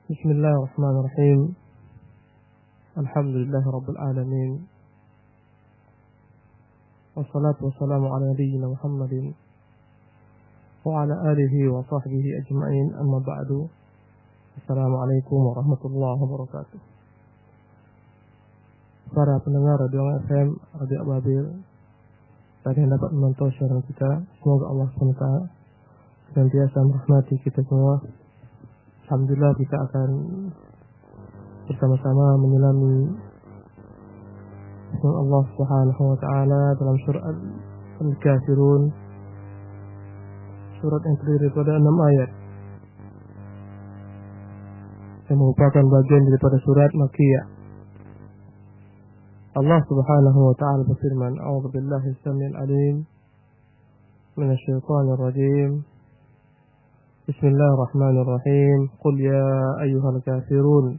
Bismillahirrahmanirrahim. Alhamdulillahi rabbil alamin. Wassalatu wassalamu ala nabiyyina Muhammadin wa ala alihi wa sahbihi ajma'in, amma ba'du. Assalamualaikum warahmatullahi wabarakatuh. Para pendengar Radio FM, Radio Ababil, tadi yang dapat memantau siaran kita, semoga Allah SWT senantiasa merahmati kita semua. Alhamdulillah, kita akan bersama-sama menyelami Allah Subhanahu wa Ta'ala dalam surat Al-Kafirun, surat yang terdiri pada 6 ayat yang merupakan bagian daripada surat Makkiyah. Allah Subhanahu wa Ta'ala berfirman, A'udzu billahi as-sami'il 'alim minasy syaithanir rajim. Bismillahirrahmanirrahim. Qul ya ayyuhal kafirun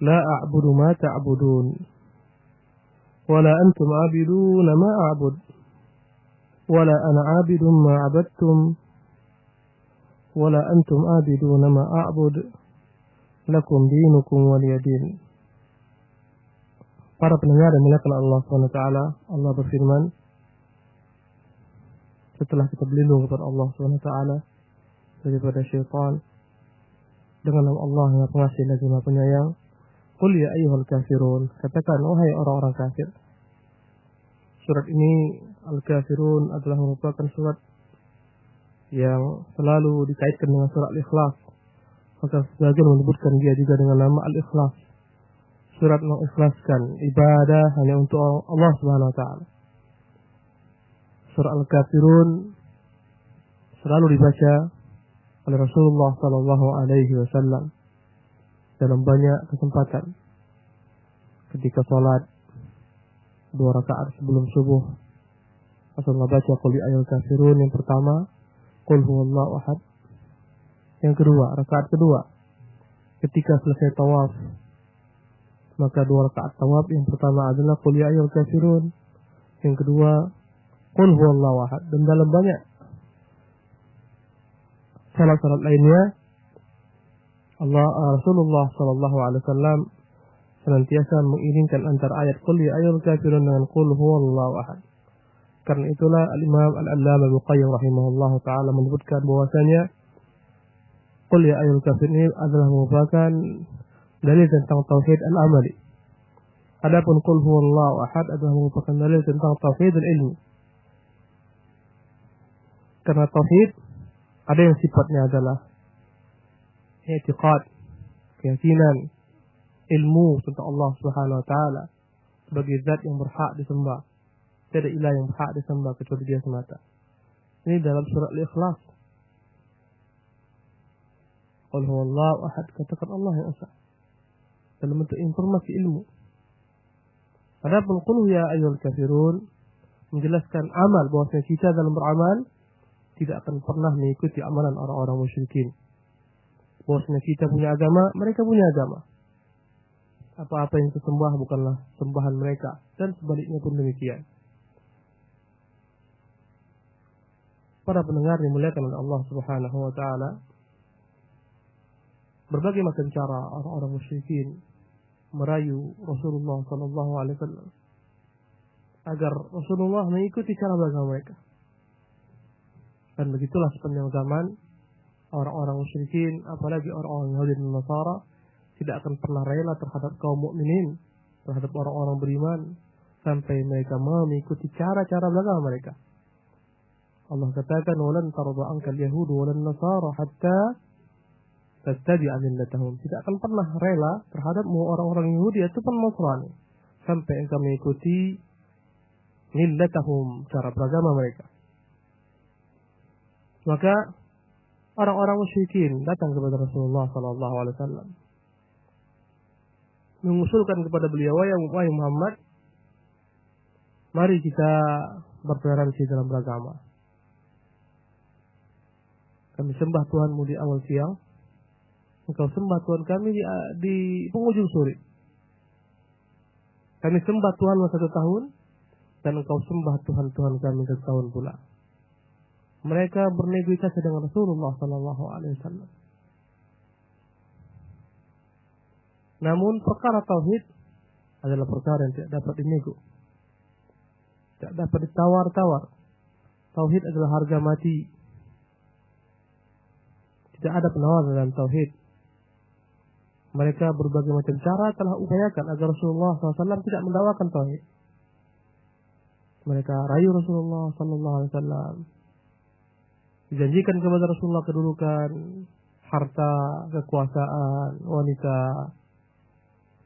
la a'budu ma ta'budun wa la antum 'abiduna ma a'bud wa la ana 'abidun ma 'abadtum wa la antum 'abiduna ma a'bud lakum dinukum waliyadin. Para pendengar yang dimuliakan Allah SWT, Allah berfirman setelah kita berlindung kepada Allah SWT daripada syaitan dengan nama Allah yang pengasih lagi maha penyayang. Qul ya ayyuhal kafirun, katakan wahai orang-orang kafir. Surat ini Al-Kafirun adalah merupakan surat yang selalu dikaitkan dengan surat Al-Ikhlas. Maka sebagian menyebutkan dia juga dengan nama Al-Ikhlas, surat mengikhlaskan ibadah hanya untuk Allah Subhanahu wa Ta'ala. Surah Al-Kafirun selalu dibaca oleh Rasulullah sallallahu alaihi wasallam dalam banyak kesempatan. Ketika salat 2 rakaat sebelum subuh, Rasulullah baca qul ya ayyuhal kafirun yang pertama, qul huwallahu ahad. Yang kedua, rakaat kedua, ketika selesai tawaf, maka 2 rakaat tawaf yang pertama adalah qul ya ayyuhal kafirun, yang kedua qul huwallahu ahad. Dan dalam banyak salat-salat lainnya, Rasulullah sallallahu alaihi wasallam senantiasa mengiringkan antara ayat qul ya ayyuhal kafirun dengan qul huwallahu ahad. Karena itulah Al-Imam Al-Allamah Ibnu Qayyim rahimahullah taala menyebutkan bahwasanya qul ya ayyuhal kafirun ini adalah merupakan dalil tentang tauhid al-amali. Adapun qul huwallahu ahad adalah merupakan dalil tentang tauhid al-ilmi. Karena tauhid ada yang sifatnya adalah i'tiqad, keyakinan, ilmu tentang Allah Subhanahu wa Ta'ala sebagai zat yang berhak disembah. Tidak ada ilah yang berhak disembah kecuali Dia semata. Ini dalam surah Al-Ikhlas. Qul huwallahu ahad, katakan Allah yang esa, dalam bentuk informasi ilmu. Adapun qul ya ayyuhal kafirun menjelaskan amal, bahwasanya kita dalam beramal tidak akan pernah mengikuti amalan orang-orang musyrikin. Bahwasanya kita punya agama, mereka punya agama. Apa-apa yang kita sembah bukanlah sembahan mereka, dan sebaliknya pun demikian. Para pendengar dimuliakan oleh Allah Subhanahu wa Ta'ala, berbagai macam cara orang-orang musyrikin merayu Rasulullah sallallahu alaihi wasallam agar Rasulullah mengikuti cara beragama mereka. Dan begitulah sepanjang zaman orang-orang musyrikin, apalagi orang-orang Yahudi dan Nasara, tidak akan pernah rela terhadap kaum mukminin, terhadap orang-orang beriman, sampai mereka mengikuti cara-cara beragama mereka. Allah katakan, "Walan tarda anka al-yahud walan nasara hatta tattabi'a millatahum." Tidak akan pernah rela terhadap orang-orang Yahudi ataupun Nasrani sampai engkau mengikuti millatahum, cara beragama mereka. Maka orang-orang musyrikin datang kepada Rasulullah sallallahu alaihi wasallam, mengusulkan kepada beliau, wahai Muhammad, mari kita bertoleransi dalam beragama. Kami sembah Tuhanmu di awal siang, engkau sembah Tuhan kami di penghujung sore. Kami sembah Tuhanmu 1 tahun, dan engkau sembah Tuhan-Tuhan kami 1 tahun pula. Mereka bernegosiasi dengan Rasulullah sallallahu alaihi wasallam. Namun perkara tauhid adalah perkara yang tidak dapat dinego, tidak dapat ditawar-tawar. Tauhid adalah harga mati. Tidak ada penawar dalam tauhid. Mereka berbagai macam cara telah upayakan agar Rasulullah SAW tidak mendakwakan tauhid. Mereka rayu Rasulullah SAW, dijanjikan kepada Rasulullah kedudukan, harta, kekuasaan, wanita,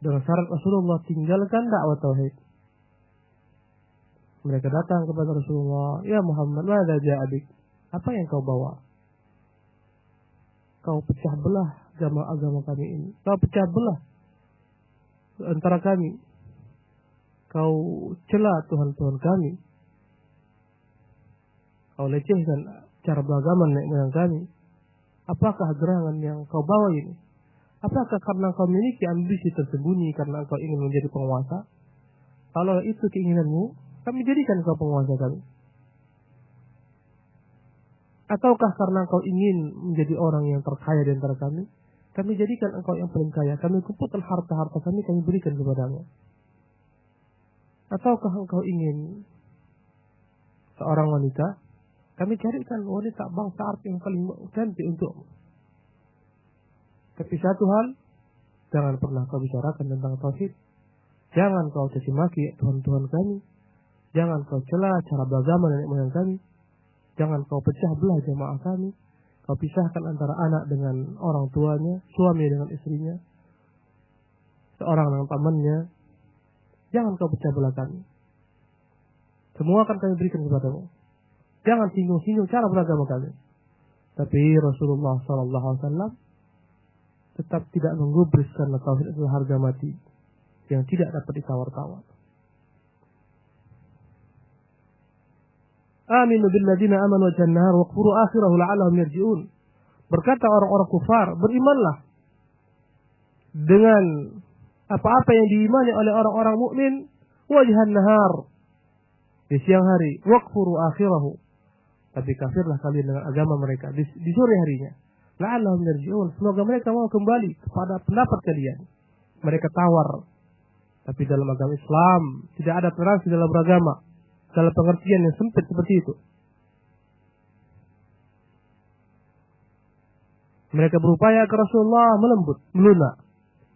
dengan syarat Rasulullah tinggalkan dakwah tauhid. Mereka datang kepada Rasulullah, "Ya Muhammad, mada ja'abik?" Apa yang kau bawa? Kau pecah belah agama kami ini. Kau pecah belah antara kami. Kau cela Tuhan-Tuhan kami. Kau lecehkan cara beragama nenek moyang kami. Apakah gerangan yang kau bawa ini? Apakah karena kau memiliki ambisi tersembunyi karena kau ingin menjadi penguasa? Kalau itu keinginanmu, kami jadikan kau penguasa kami. Ataukah karena kau ingin menjadi orang yang terkaya di antara kami? Kami jadikan engkau yang paling kaya. Kami kumpulkan harta-harta kami berikan kepadamu. Ataukah engkau ingin seorang wanita? Kami carikan wanita bangsa Arab yang paling cantik untukmu. Tapi satu hal, jangan pernah kau bicarakan tentang tauhid. Jangan kau caci maki Tuhan-Tuhan kami. Jangan kau cela cara beragama nenek moyang kami. Jangan kau pecah belah jamaah kami. Kau pisahkan antara anak dengan orang tuanya, suami dengan istrinya, seorang dengan pamannya. Jangan kau pecah belah kami. Semua akan kami berikan kepadamu. Jangan singgung-singgung cara beragama kami. Tapi Rasulullah SAW tetap tidak menggubris karena tauhid adalah harga mati yang tidak dapat ditawar-tawar. Aminu billadina amanu wajhan nahar wa kfuru akhirahu la'allahum yarji'un. Berkata orang-orang kufar, berimanlah dengan apa-apa yang diimani oleh orang-orang mukmin wajhan nahar, di siang hari, wa kfuru akhirahu, tapi kafirlah kalian dengan agama mereka di sore harinya. La'allahum yarji'un, semoga mereka mau kembali kepada pendapat kalian. Mereka tawar. Tapi dalam agama Islam tidak ada toleransi dalam beragama, dalam pengertian yang sempit seperti itu. Mereka berupaya agar Rasulullah melembut, melunak,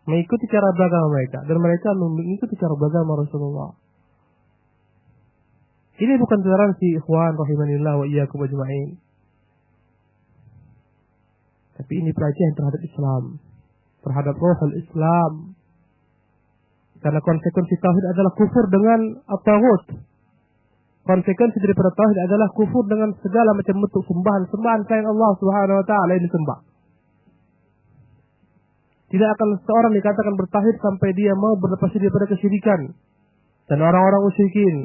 mengikuti cara beragama mereka, dan mereka mengikuti cara beragama Rasulullah. Ini bukan toleransi, ikhwan rahimanillah wa iyyakum ajma'in. Tapi ini pelecehan terhadap Islam, terhadap ruhul Islam. Karena konsekuensi tauhid adalah kufur dengan at-taghut. Konsekuensi daripada tauhid adalah kufur dengan segala macam bentuk sembahan selain Allah Subhanahu wa taala yang disembah. Tidak akan seorang dikatakan bertauhid sampai dia mau berlepas diri daripada kesyirikan dan orang-orang musyrikin,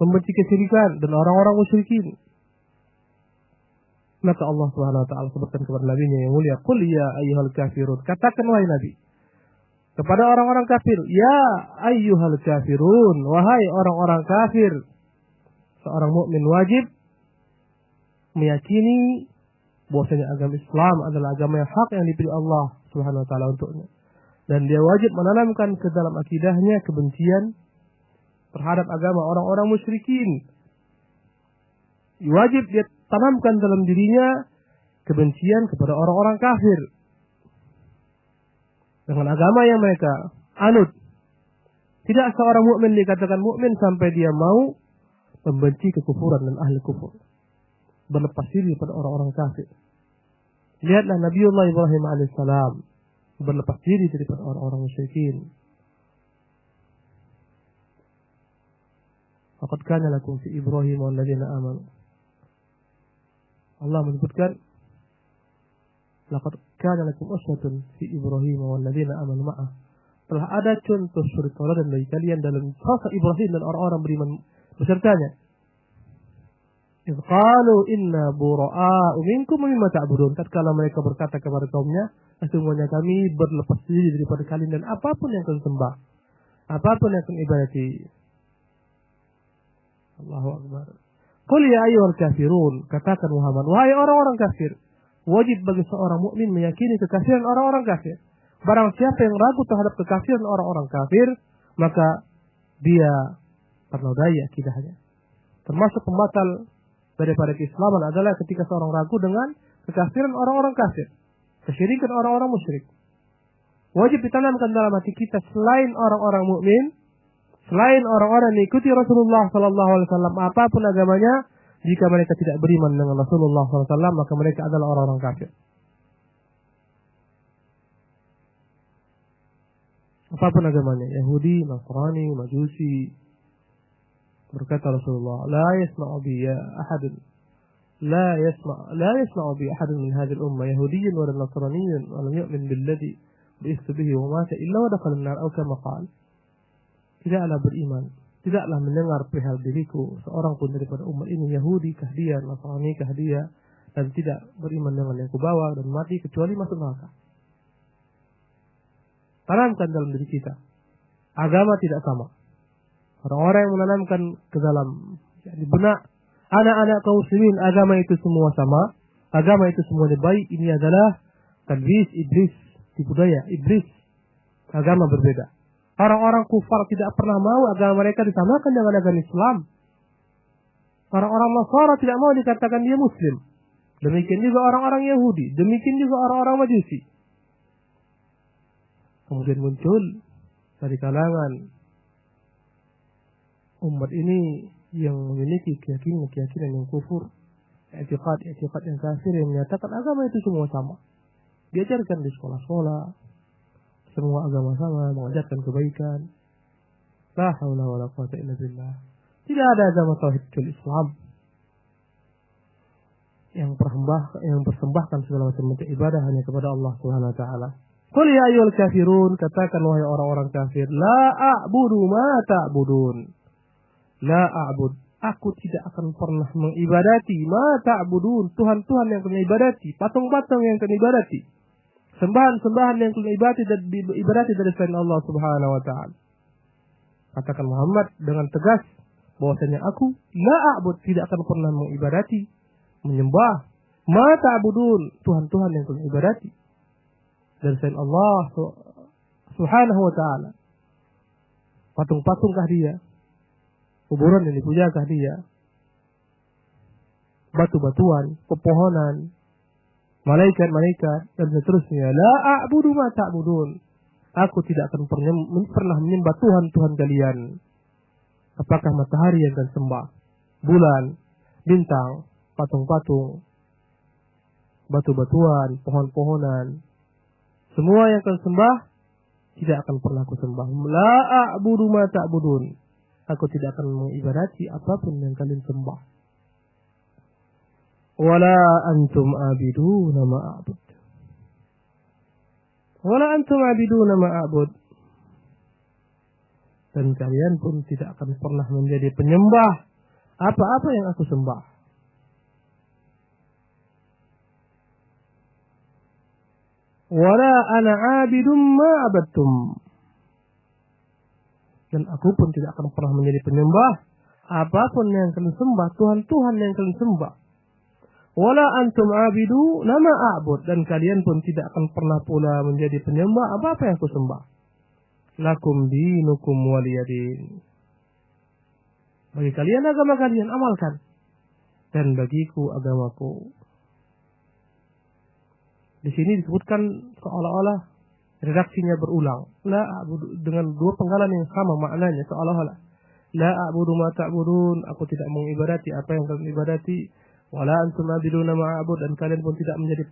membenci kesyirikan dan orang-orang musyrikin. Maka Allah Subhanahu wa taala sebutkan kepada nabinya yang mulia, "Qul ya ayyuhal kafirun." Katakan wahai Nabi kepada orang-orang kafir, "Ya ayyuhal kafirun." Wahai orang-orang kafir. Seorang mukmin wajib meyakini bahwasanya agama Islam adalah agama yang hak yang dipilih Allah Subhanahu wa taala untuknya. Dan dia wajib menanamkan ke dalam akidahnya kebencian terhadap agama orang-orang musyrikin. Wajib dia tanamkan dalam dirinya kebencian kepada orang-orang kafir dengan agama yang mereka anut. Tidak seorang mukmin dikatakan mukmin sampai dia mau membenci kekufuran dan ahli kufur, berlepas diri pada orang-orang kafir. Lihatlah Nabiullah Ibrahim alaihissalam berlepas diri daripada orang-orang musyrikin. Laqad kana lakum fi Ibrahim wal ladzina amanu. Allah menyebutkan laqad kana lakum uswatun fi Ibrahim wal ladzina amanu ma'ah. Telah ada contoh suri tauladan bagi kalian dalam sosok Ibrahim dan orang-orang beriman besertanya. Idz qalu inna bura'a'u minkum mimma ta'budun. Tatkala mereka berkata kepada kaumnya, sesungguhnya kami berlepas diri daripada kalian dan apapun yang kalian sembah, apapun yang kalian ibadati. Allahu akbar. Qul ya ayyuhal kafirun, katakan Muhammad, wahai orang-orang kafir. Wajib bagi seorang mukmin meyakini kekafiran orang-orang kafir. Barang siapa yang ragu terhadap kekafiran orang-orang kafir, maka dia ternodai akidahnya. Termasuk pembatal daripada keislaman adalah ketika seorang ragu dengan kekafiran orang-orang kafir, kesyirikan orang-orang musyrik. Wajib ditanamkan dalam hati kita selain orang-orang mukmin, selain orang-orang yang ikuti Rasulullah sallallahu alaihi wasallam apapun agamanya, jika mereka tidak beriman dengan Rasulullah sallallahu alaihi wasallam, maka mereka adalah orang-orang kafir. Apapun agamanya, Yahudi, Nasrani, Majusi. Berkata Rasulullah, la yasma'u bi ahadun la yasma'u bi ahadun min hadhihi al-ummah Yahudiyyun wa Nasraniyyun wa lam yu'min billadhi bi'ithu bihi wa mata illa wa dakhala an-nar aw kama qala. Tidaklah beriman, tidaklah mendengar perihal diriku seorang pun daripada umat ini, Yahudi kah dia, Nasrani kah dia, dan tidak beriman dengan yang kubawa dan mati kecuali masuk neraka. Tanamkan dalam diri kita, agama tidak sama. Orang-orang yang menanamkan ke dalam benak anak-anak kaum muslimin agama itu semua sama, agama itu semuanya baik, ini adalah talbis iblis, tipu daya iblis. Agama berbeda. Orang-orang kufar tidak pernah mau agama mereka disamakan dengan agama Islam. Orang-orang Nasara tidak mau dikatakan dia Muslim. Demikian juga orang-orang Yahudi, demikian juga orang-orang Majusi. Kemudian muncul dari kalangan umat ini yang memiliki keyakinan yang kufur, i'tiqad yang kafir, yang menyatakan agama itu semua sama. Diajarkan di sekolah-sekolah, semua agama sama, mengajarkan kebaikan. La haula wala quwwata illa billah. Tidak ada agama tauhid kecuali Islam yang persembahkan segala macam bentuk ibadah hanya kepada Allah Subhanahu wa taala. Qul ya ayyuhal kafirun, katakan wahai orang-orang kafir, la a'budu ma ta'budun. La a'bud, aku tidak akan pernah mengibadati ma ta'budun, Tuhan-Tuhan yang kalian ibadati, patung-patung yang kalian ibadati, sembahan-sembahan yang kalian ibadati dari selain Allah Subhanahu wa taala. Katakan Muhammad dengan tegas bahwasanya aku la a'bud, tidak akan pernah mengibadati, menyembah ma ta'budun, Tuhan-Tuhan yang kalian ibadati dari selain Allah Subhanahu wa taala. Patung-patungkah dia? Kuburan yang dipujakah dia? Batu-batuan, pepohonan, malaikat-malaikat, dan seterusnya. La a'budu ma ta'budun. Aku tidak akan pernah menyembah Tuhan-Tuhan kalian. Apakah matahari yang kalian sembah? Bulan, bintang, patung-patung, batu-batuan, pohon-pohonan. Semua yang kalian sembah tidak akan pernah aku sembah. La a'budu ma ta'budun. Aku tidak akan mengibadati apapun yang kalian sembah. Wala antum abiduna ma a'bud. Wala antum abiduna ma a'bud. Dan kalian pun tidak akan pernah menjadi penyembah apa-apa yang aku sembah. Wala ana abidum ma abadtum. Dan aku pun tidak akan pernah menjadi penyembah apapun yang kalian sembah, Tuhan-Tuhan yang kalian sembah. Wala antum abidu nama a'bud, dan kalian pun tidak akan pernah pula menjadi penyembah apa-apa yang aku sembah. Lakum dinukum waliyadin. Bagi kalian agama kalian, amalkan. Dan bagiku agamaku. Di sini disebutkan seolah-olah redaksinya berulang. La a'budu, dengan dua penggalan yang sama maknanya, seolah-olah. La a'budu ma ta'budun, aku tidak mengibadati apa yang kalian ibadati. Wala antum abiduna ma a'bud, dan kalian pun tidak menjadi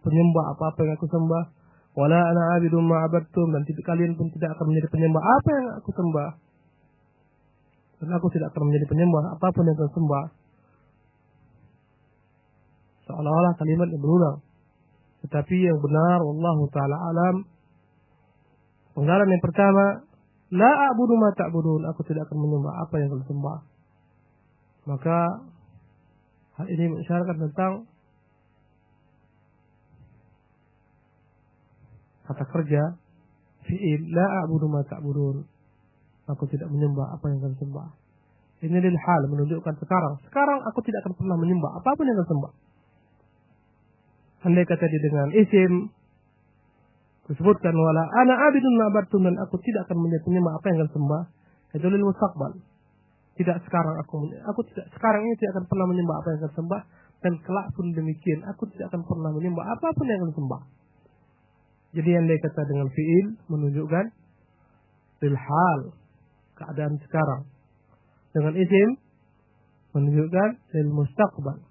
penyembah apa-apa yang aku sembah. Wala ana abidu ma abadtum, dan kalian pun tidak akan menjadi penyembah apa yang aku sembah. Dan aku tidak akan menjadi penyembah apapun yang kalian sembah. Seolah-olah kalimat yang berulang. Tetapi yang benar, wallahu ta'ala alam, penggalan yang pertama, la a'budu ma ta'budun, aku tidak akan menyembah apa yang kalian sembah. Maka hal ini mengisyaratkan tentang kata kerja fi'il, la a'budu ma ta'budun, aku tidak menyembah apa yang kalian sembah. Ini lil hal, menunjukkan sekarang aku tidak akan pernah menyembah apapun yang kalian sembah. Andai kata dia dengan isim, Disebutkan wala ana abidun ma abattum, dan aku tidak akan menjadi penyembah apa yang akan sembah. Itu lil mustaqbal. Tidak sekarang aku tidak sekarang ini tidak akan pernah menyembah apa yang akan sembah, dan kelak pun demikian aku tidak akan pernah menyembah apapun yang akan sembah. Jadi yang dikata dengan fiil menunjukkan lil hal, keadaan sekarang. Dengan isim menunjukkan lil mustaqbal,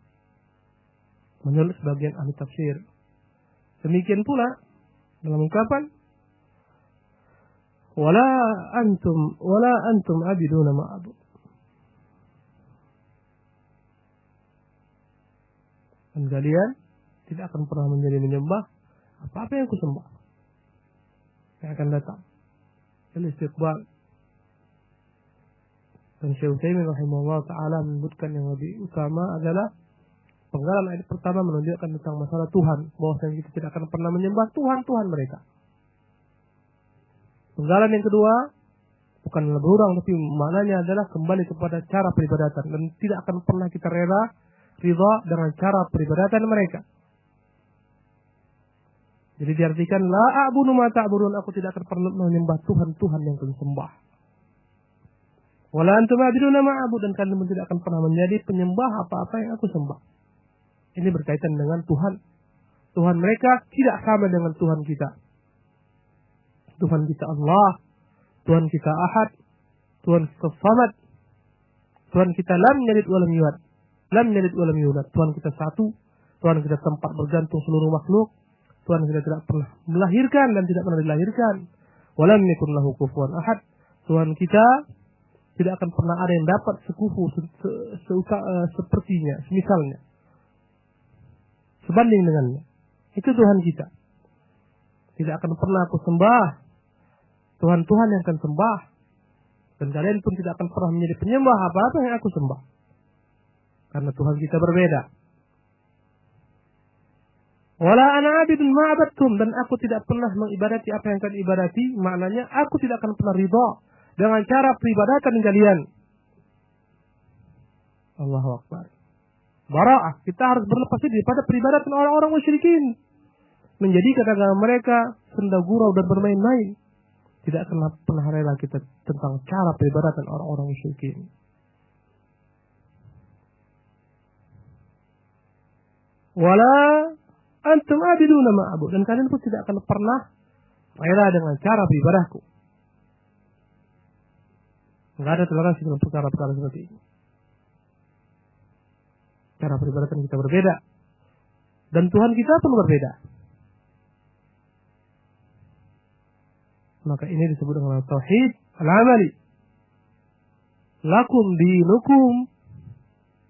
menurut sebagian ahli tafsir. Demikian pula dalam ungkapan wala antum abiduna ma'abud, dan kalian tidak akan pernah menjadi menyembah apa-apa yang kusembah yang akan datang. Al-istiqbal. Dan Syekh Utsaimin rahimahullah ta'ala menyebutkan yang lebih utama adalah penggalan ayat pertama menunjukkan tentang masalah Tuhan, bahwasanya kita tidak akan pernah menyembah Tuhan mereka. Penggalan yang kedua bukanlah berurang, tapi maknanya adalah kembali kepada cara peribadatan, dan tidak akan pernah kita ridha dengan cara peribadatan mereka. Jadi diartikan la a'budu ma ta'budun, aku tidak akan pernah menyembah Tuhan yang kalian sembah. Wala antum a'buduna ma a'bud, dan kalian tidak akan pernah menjadi penyembah apa-apa yang aku sembah. Ini berkaitan dengan Tuhan. Tuhan mereka tidak sama dengan Tuhan kita. Tuhan kita Allah, Tuhan kita Ahad, Tuhan kita Samad, Tuhan kita lam yalid wa lam yulad, lam yalid wa lam yulad. Tuhan kita satu, Tuhan kita tempat bergantung seluruh makhluk. Tuhan kita tidak pernah melahirkan dan tidak pernah dilahirkan. Walam yakun lahu kufuwan ahad. Tuhan kita tidak akan pernah ada yang dapat sekufu sepertinya, semisalnya, sebanding dengannya. Itu Tuhan kita. Tidak akan pernah aku sembah Tuhan yang akan sembah, dan kalian pun tidak akan pernah menjadi penyembah apa-apa yang aku sembah, karena Tuhan kita berbeda. Wala ana abidun ma abattum, dan aku tidak pernah mengibadati apa yang kalian ibadati. Maknanya aku tidak akan pernah ridha dengan cara peribadatan kalian. Allahu Akbar. Bara'ah, kita harus berlepas diri daripada peribadatan orang-orang musyrikin. Menjadikan agama mereka senda gurau dan bermain-main. Tidak akan pernah rela kita tentang cara peribadatan orang-orang musyrikin. Wala antum abiduna ma'abud, dan kalian pun tidak akan pernah rela dengan cara beribadahku. Enggak ada toleransi dalam perkara-perkara seperti ini. Cara peribadatan kita berbeda, dan Tuhan kita pun berbeda. Maka ini disebut dengan tauhid al-amali. Lakum dinukum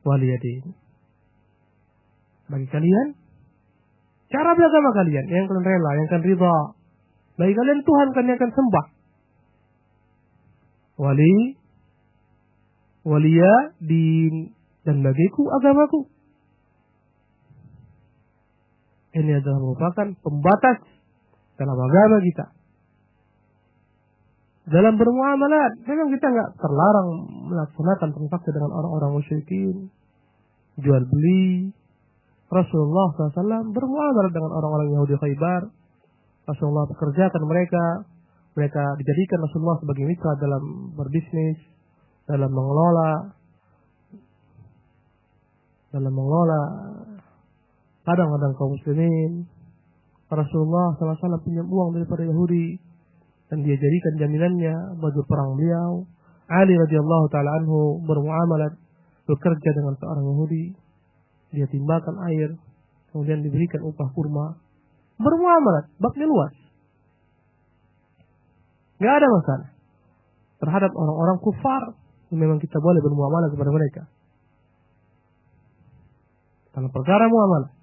waliyadin. Bagi kalian cara beragama kalian yang kalian rela, yang kalian ridha. Bagi kalian Tuhan kalian akan sembah. Waliya din, dan bagiku agamaku. Ini adalah merupakan pembatas dalam agama kita. Dalam bermuamalat, memang kita nggak terlarang melaksanakan transaksi dengan orang-orang musyrikin, jual beli. Rasulullah SAW bermuamalah dengan orang-orang Yahudi Khaybar. Rasulullah pekerjakan mereka dijadikan Rasulullah sebagai mitra dalam berbisnis, dalam mengelola kadang-kadang kaum muslimin. Rasulullah SAW pinjam uang daripada Yahudi, dan dia jadikan jaminannya baju perang beliau. Ali radhiyallahu taala anhu bermuamalat, bekerja dengan seorang Yahudi, dia timbakan air, kemudian diberikan upah kurma. Bermuamalat, babnya luas. Gak ada masalah terhadap orang-orang kufar, memang kita boleh bermuamalah kepada mereka dalam perkara muamalah.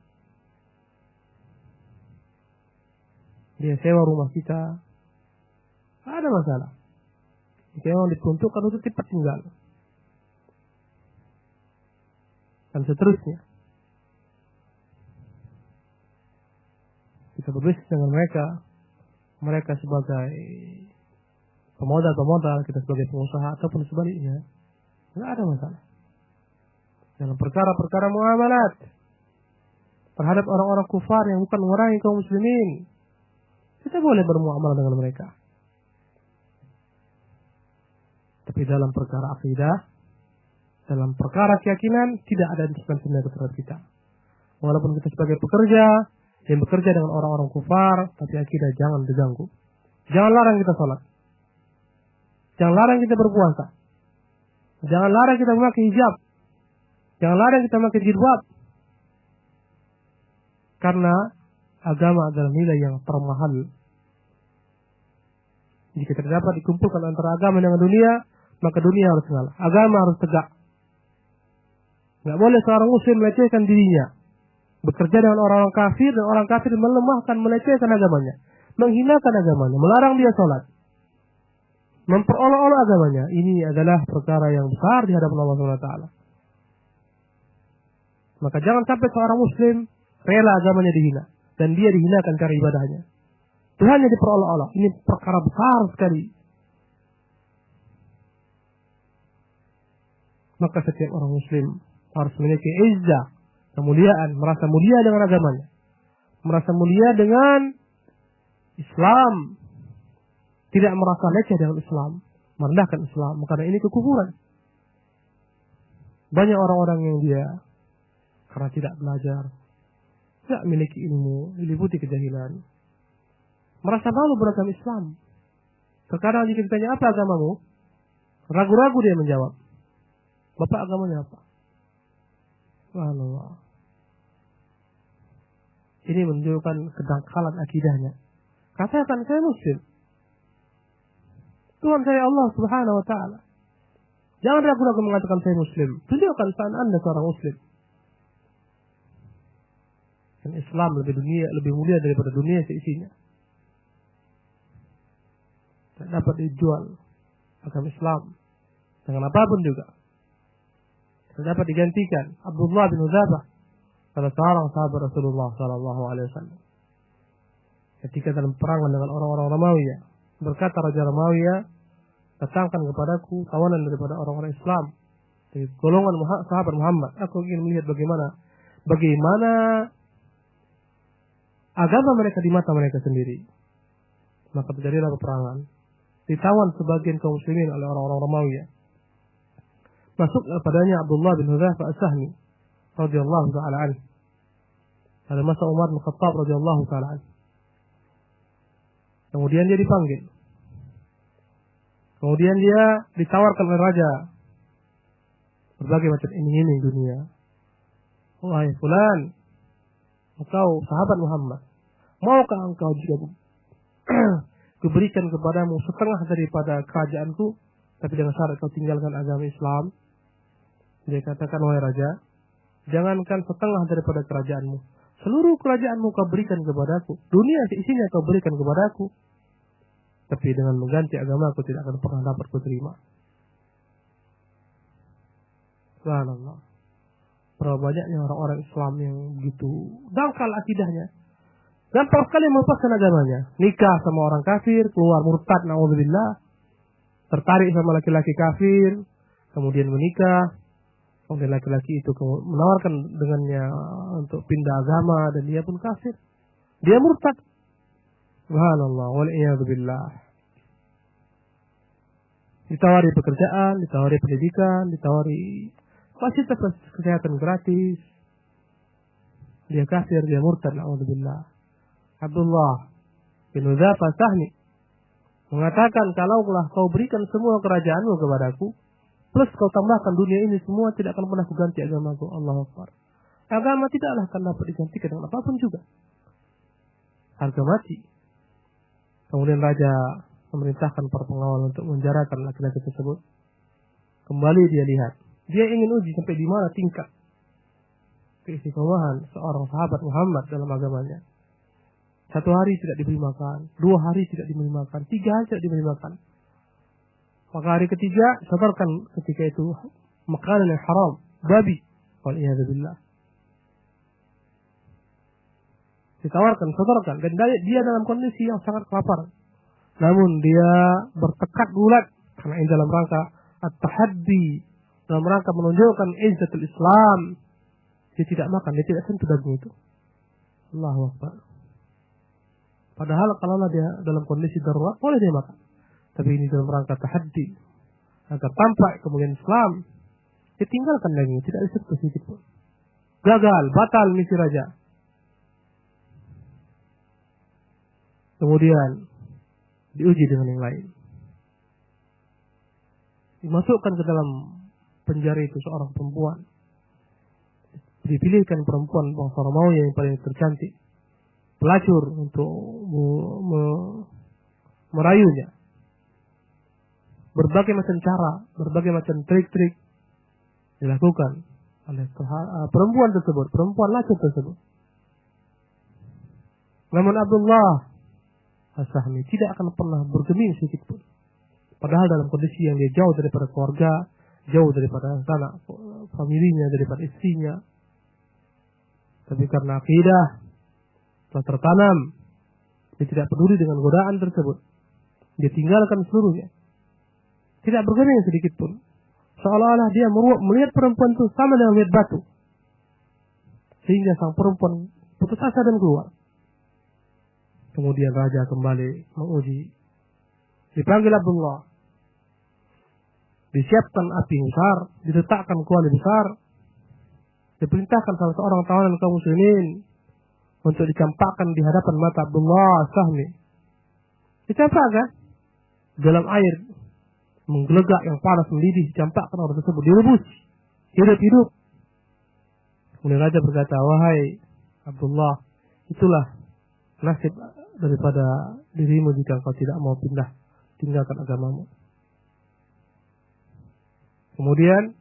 Dia sewa rumah kita, gak ada masalah. Jika memang diperuntukkan untuk cepat tinggal, dan seterusnya. Kita berbisnis dengan mereka sebagai pemodal, kita sebagai pengusaha, ataupun sebaliknya, nggak ada masalah. Dalam perkara-perkara muamalat terhadap orang-orang kufar yang bukan memerangi kaum muslimin, Kita boleh bermuamalah dengan mereka. Tapi dalam perkara akidah, dalam perkara keyakinan, tidak ada intervensi terhadap kita. Walaupun kita sebagai pekerja, yang bekerja dengan orang-orang kufar, tapi akidah jangan diganggu. Jangan larang kita sholat. Jangan larang kita berpuasa. Jangan larang kita memakai hijab. Jangan larang kita memakai jilbab. Karena agama adalah nilai yang termahal. Jika terdapat dikumpulkan antara agama dengan dunia, maka dunia harus ngalah. Agama harus tegak. Nggak boleh seorang muslim melecehkan dirinya. Bekerja dengan orang-orang kafir, dan orang kafir melemahkan, melecehkan agamanya. Menghinakan agamanya, melarang dia sholat. Memperolok-olok agamanya. Ini adalah perkara yang besar di hadapan Allah SWT. Maka jangan sampai seorang muslim rela agamanya dihina. Dan dia dihinakan cara ibadahnya. Tuhannya diperolok-olok. Ini perkara besar sekali. Maka setiap orang muslim harus memiliki izzah, kemuliaan, merasa mulia dengan agamanya, merasa mulia dengan Islam, tidak merasa leceh dengan Islam, merendahkan Islam, karena ini kekufuran. Banyak orang-orang yang dia karena tidak belajar, tidak memiliki ilmu, diliputi kejahilan, merasa malu beragama Islam. Terkadang jika ditanya apa agamamu, ragu-ragu dia menjawab, Bapak agamanya apa? Allah. Ini menunjukkan kedangkalan akidahnya. Katakan saya muslim. Tuhan saya Allah Subhanahu wa taala. Jangan ragu-ragu mengatakan saya muslim. Tunjukkan saat Anda seorang muslim. Dan Islam lebih mulia daripada dunia seisinya. Tak dapat dijual agama Islam dengan apapun juga. Dapat digantikan Abdullah bin Udzabah, salah seorang sahabat Rasulullah sallallahu alaihi wasallam. Ketika dalam perangan dengan orang-orang Romawi, berkata Raja Romawi, datangkan kepadaku tawanan daripada orang-orang Islam dari golongan sahabat Muhammad. Aku ingin melihat bagaimana agama mereka di mata mereka sendiri. Maka terjadilah peperangan. Ditawan sebagian kaum muslimin oleh orang-orang Romawi. Masuk padanya Abdullah bin Hudzafah As-Sahmi radhiyallahu taala anhu. Pada masa Umar bin Khattab radhiyallahu taala anhu. Kemudian dia dipanggil. Kemudian dia ditawarkan oleh raja berbagai macam iming-iming dunia. Wahai fulan, engkau sahabat Muhammad, maukah engkau jika kuberikan kepadamu setengah daripada kerajaanku, tapi dengan syarat kau tinggalkan agama Islam? Dia katakan, wahai raja, jangankan setengah daripada kerajaanmu, seluruh kerajaanmu kau berikan kepadaku, dunia seisinya kau berikan kepadaku, tapi dengan mengganti agama aku tidak akan pernah dapat kuterima. Subhanallah. Berapa banyaknya orang-orang Islam yang begitu dangkal akidahnya, gampang sekali melepaskan agamanya, nikah sama orang kafir, keluar murtad, naudzubillah, tertarik sama laki-laki kafir, kemudian menikah. Kemudian laki-laki itu menawarkan dengannya untuk pindah agama dan dia pun kafir. Dia murtad. Subhanallah wal'iyadzubillah. Ditawari pekerjaan, ditawari pendidikan, ditawari fasilitas kesehatan gratis. Dia kafir, dia murtad. Alhamdulillah. Abdullah bin Udzafah As-Sahmi mengatakan, kalaulah kau berikan semua kerajaanmu kepadaku, plus kau tambahkan dunia ini semua, tidak akan pernah kuganti agamaku. Allahu Akbar. Agama tidaklah akan dapat digantikan dengan apapun juga. Harga mati. Kemudian raja memerintahkan para pengawal untuk menjarakan laki-laki tersebut. Kembali dia lihat. Dia ingin uji sampai di mana tingkat keistiqomahan seorang sahabat Muhammad dalam agamanya. 1 hari tidak diberi makan, 2 hari tidak diberi makan, 3 hari tidak diberi makan. Maka hari ketiga, setorkan ketika itu makanan yang haram, babi. Wal'iyadzubillah. Ditawarkan, setorkan. Dan dia dalam kondisi yang sangat kelaparan. Namun dia bertekad bulat. Karena ini dalam rangka at-tahaddi. Dalam rangka menunjukkan izzatul Islam. Dia tidak makan, dia tidak sentuh daging itu. Allahu Akbar. Padahal kalau dia dalam kondisi darurat boleh dia makan. Tapi ini dalam rangka tahaddi agar tampak kemuliaan Islam, dia tinggalkan daging, tidak disentuh sedikit pun. Gagal, batal misi raja. Kemudian diuji dengan yang lain. Dimasukkan ke dalam penjara itu seorang perempuan. Dipilihkan perempuan bangsa Romawi yang paling tercantik, pelacur untuk merayunya. Berbagai macam cara, berbagai macam trik-trik dilakukan oleh perempuan tersebut, perempuan lacur tersebut. Namun Abdullah As-Sahmi tidak akan pernah bergeming sedikit pun. Padahal dalam kondisi yang dia jauh daripada keluarga, jauh daripada anak familinya, daripada istrinya. Tapi karena akidah telah tertanam, dia tidak peduli dengan godaan tersebut. Dia tinggalkan seluruhnya. Tidak bergeming sedikit pun. Seolah-olah dia melihat perempuan itu sama dengan melihat batu. Sehingga sang perempuan putus asa dan keluar. Kemudian raja kembali menguji. Dipanggil Abdullah. Disiapkan api besar, diletakkan kuali besar. Diperintahkan salah seorang tawanan kaum muslimin untuk dicampakkan di hadapan mata Abdullah As-Sahmi. Dicampakkan dalam air menggelegak yang panas mendidih, dicampakkan orang tersebut, direbus hidup-hidup. Kemudian raja berkata, wahai Abdullah, itulah nasib daripada dirimu jika engkau tidak mau pindah, tinggalkan agamamu. Kemudian